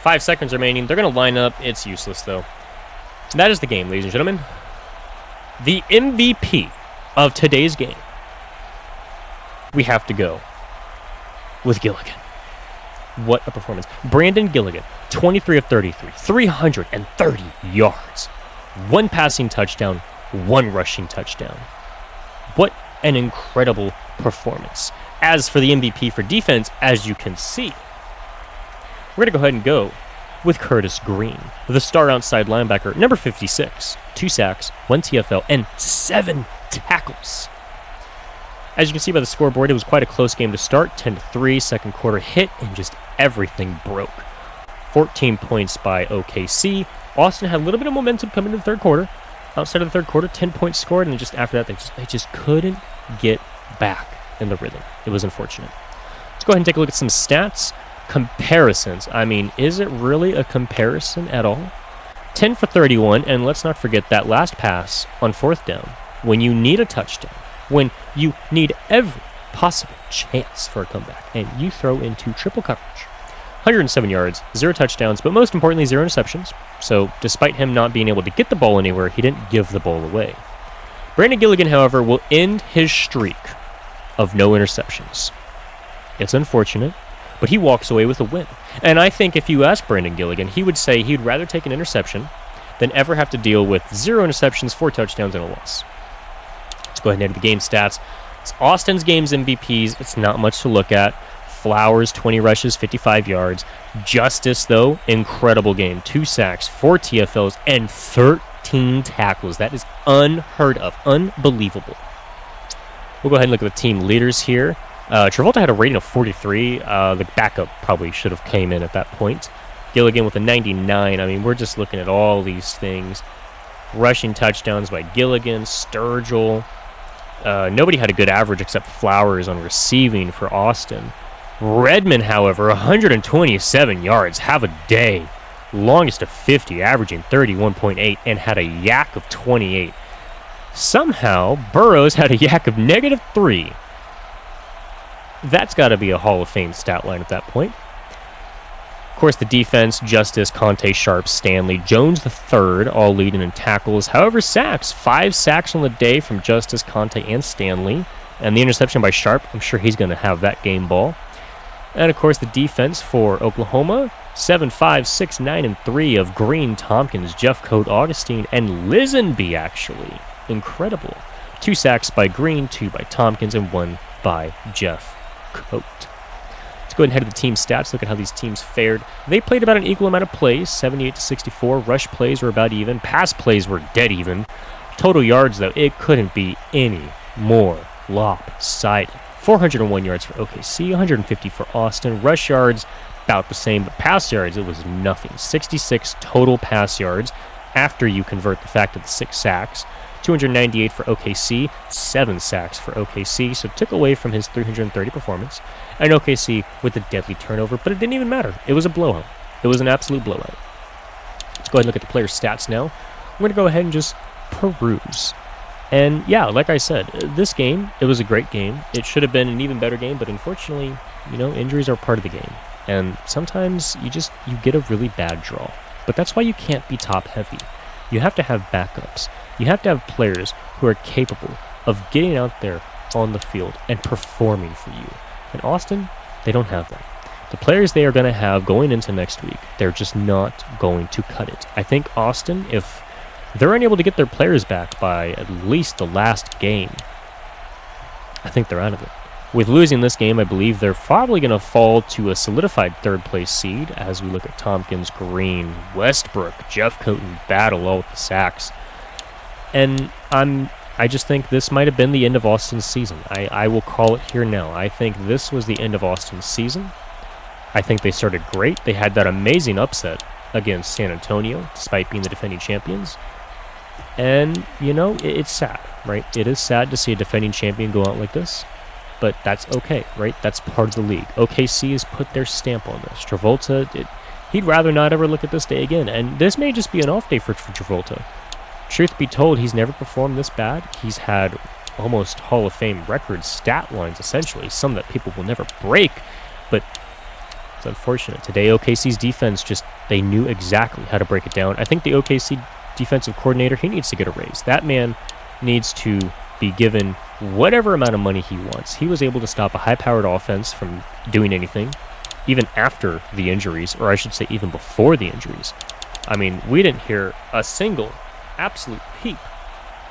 5 seconds remaining. They're going to line up. It's useless, though. That is the game, ladies and gentlemen. The MVP of today's game. We have to go with Gilligan. What a performance. Brandon Gilligan, 23 of 33, 330 yards. 1 passing touchdown, 1 rushing touchdown. What an incredible performance. As for the MVP for defense, as you can see, we're going to go ahead and go with Curtis Green, the star outside linebacker, number 56. 2 sacks, 1 TFL, and 7 tackles. As you can see by the scoreboard, it was quite a close game to start. 10-3, second quarter hit, and just everything broke. 14 points by OKC. Austin had a little bit of momentum coming into the third quarter. Outside of the third quarter, 10 points scored, and then just after that, they just couldn't get back in the rhythm. It was unfortunate. Let's go ahead and take a look at some stats. Comparisons. I mean, is it really a comparison at all? 10 for 31, and let's not forget that last pass on 4th down. When you need a touchdown, when you need every possible chance for a comeback, and you throw into triple coverage. 107 yards, 0 touchdowns, but most importantly, 0 interceptions. So despite him not being able to get the ball anywhere, he didn't give the ball away. Brandon Gilligan, however, will end his streak of no interceptions. It's unfortunate, but he walks away with a win. And I think if you ask Brandon Gilligan, he would say he'd rather take an interception than ever have to deal with 0 interceptions, 4 touchdowns, and a loss. Let's go ahead and head to the game stats. It's Austin's game's MVPs. It's not much to look at. Flowers, 20 rushes, 55 yards. Justice, though, incredible game. 2 sacks, 4 TFLs, and 13 tackles. That is unheard of. Unbelievable. We'll go ahead and look at the team leaders here. Travolta had a rating of 43. The backup probably should have came in at that point. Gilligan with a 99. I mean, we're just looking at all these things. Rushing touchdowns by Gilligan, Sturgill. Nobody had a good average except Flowers on receiving for Austin. Redmond, however, 127 yards. Have a day. Longest of 50, averaging 31.8, and had a yak of 28. Somehow, Burrows had a yak of -3. That's got to be a Hall of Fame stat line at that point. course, the defense, Justice, Conte, Sharp, Stanley, Jones the third, all leading in tackles. However, sacks. 5 sacks on the day from Justice, Conte, and Stanley. And the interception by Sharp, I'm sure he's going to have that game ball. And, of course, the defense for Oklahoma, 7, 5, 6, 9, and 3 of Green, Tompkins, Jeffcoat, Augustine, and Lisenby, actually. Incredible. 2 sacks by Green, 2 by Tompkins, and 1 by Jeffcoat. Go ahead and head to the team stats. Look at how these teams fared. They played about an equal amount of plays, 78 to 64. Rush plays were about even. Pass plays were dead even. Total yards, though, it couldn't be any more lopsided. 401 yards for OKC, 150 for Austin. Rush yards, about the same, but pass yards, it was nothing. 66 total pass yards after you convert the fact of the 6 sacks. 298 for OKC, 7 sacks for OKC, so took away from his 330 performance. And OKC with a deadly turnover, but it didn't even matter. It was a blowout. It was an absolute blowout. Let's go ahead and look at the player stats now. I'm going to go ahead and just peruse. And yeah, like I said, this game, it was a great game. It should have been an even better game, but unfortunately, injuries are part of the game. And sometimes you get a really bad draw. But that's why you can't be top heavy. You have to have backups. You have to have players who are capable of getting out there on the field and performing for you. And Austin, they don't have that. The players they are going to have going into next week, they're just not going to cut it. I think Austin, if they're unable to get their players back by at least the last game, I think they're out of it. With losing this game, I believe they're probably going to fall to a solidified third-place seed as we look at Tompkins, Green, Westbrook, Jeffcoat, and Battle all with the sacks. And I just think this might have been the end of Austin's season. I will call it here now. I think this was the end of Austin's season. I think they started great. They had that amazing upset against San Antonio, despite being the defending champions. And, it's sad, right? It is sad to see a defending champion go out like this. But that's okay, right? That's part of the league. OKC has put their stamp on this. Travolta, he'd rather not ever look at this day again. And this may just be an off day for Travolta. Truth be told, he's never performed this bad. He's had almost Hall of Fame record stat lines, essentially, some that people will never break. But it's unfortunate. Today, OKC's defense they knew exactly how to break it down. I think the OKC defensive coordinator, he needs to get a raise. That man needs to be given whatever amount of money he wants. He was able to stop a high-powered offense from doing anything, even after the injuries, or I should say even before the injuries. I mean, we didn't hear a single absolute peep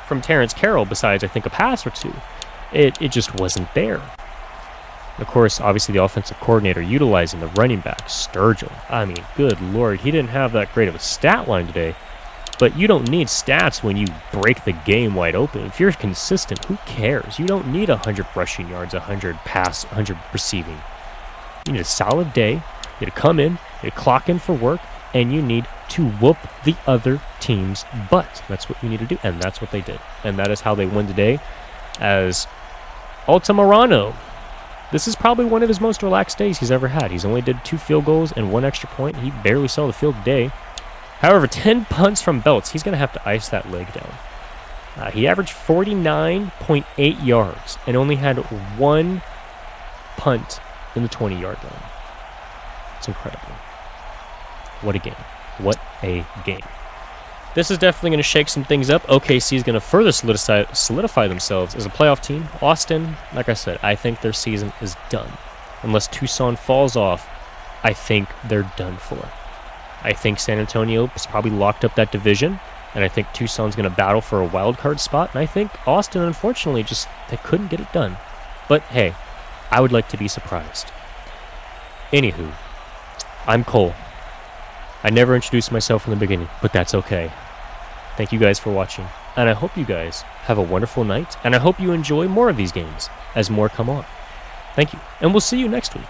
from Terrence Carroll besides, I think, a pass or two. It just wasn't there. And of course, obviously, the offensive coordinator utilizing the running back, Sturgill. I mean, good Lord, he didn't have that great of a stat line today. But you don't need stats when you break the game wide open. If you're consistent, who cares? You don't need 100 rushing yards, 100 pass, 100 receiving. You need a solid day. You need to come in, you need to clock in for work, and you need to whoop the other team's butt. That's what you need to do, and that's what they did. And that is how they won today. As Altamirano, this is probably one of his most relaxed days he's ever had. He's only did 2 field goals and 1 extra point. He barely saw the field today. However, 10 punts from Belts. He's going to have to ice that leg down. He averaged 49.8 yards and only had 1 punt in the 20-yard line. It's incredible. What a game. What a game. This is definitely going to shake some things up. OKC is going to further solidify themselves as a playoff team. Austin, like I said, I think their season is done. Unless Tucson falls off, I think they're done for. I think San Antonio has probably locked up that division, and I think Tucson's going to battle for a wild card spot, and I think Austin, unfortunately, they couldn't get it done. But hey, I would like to be surprised. Anywho, I'm Cole. I never introduced myself in the beginning, but that's okay. Thank you guys for watching, and I hope you guys have a wonderful night, and I hope you enjoy more of these games as more come on. Thank you, and we'll see you next week.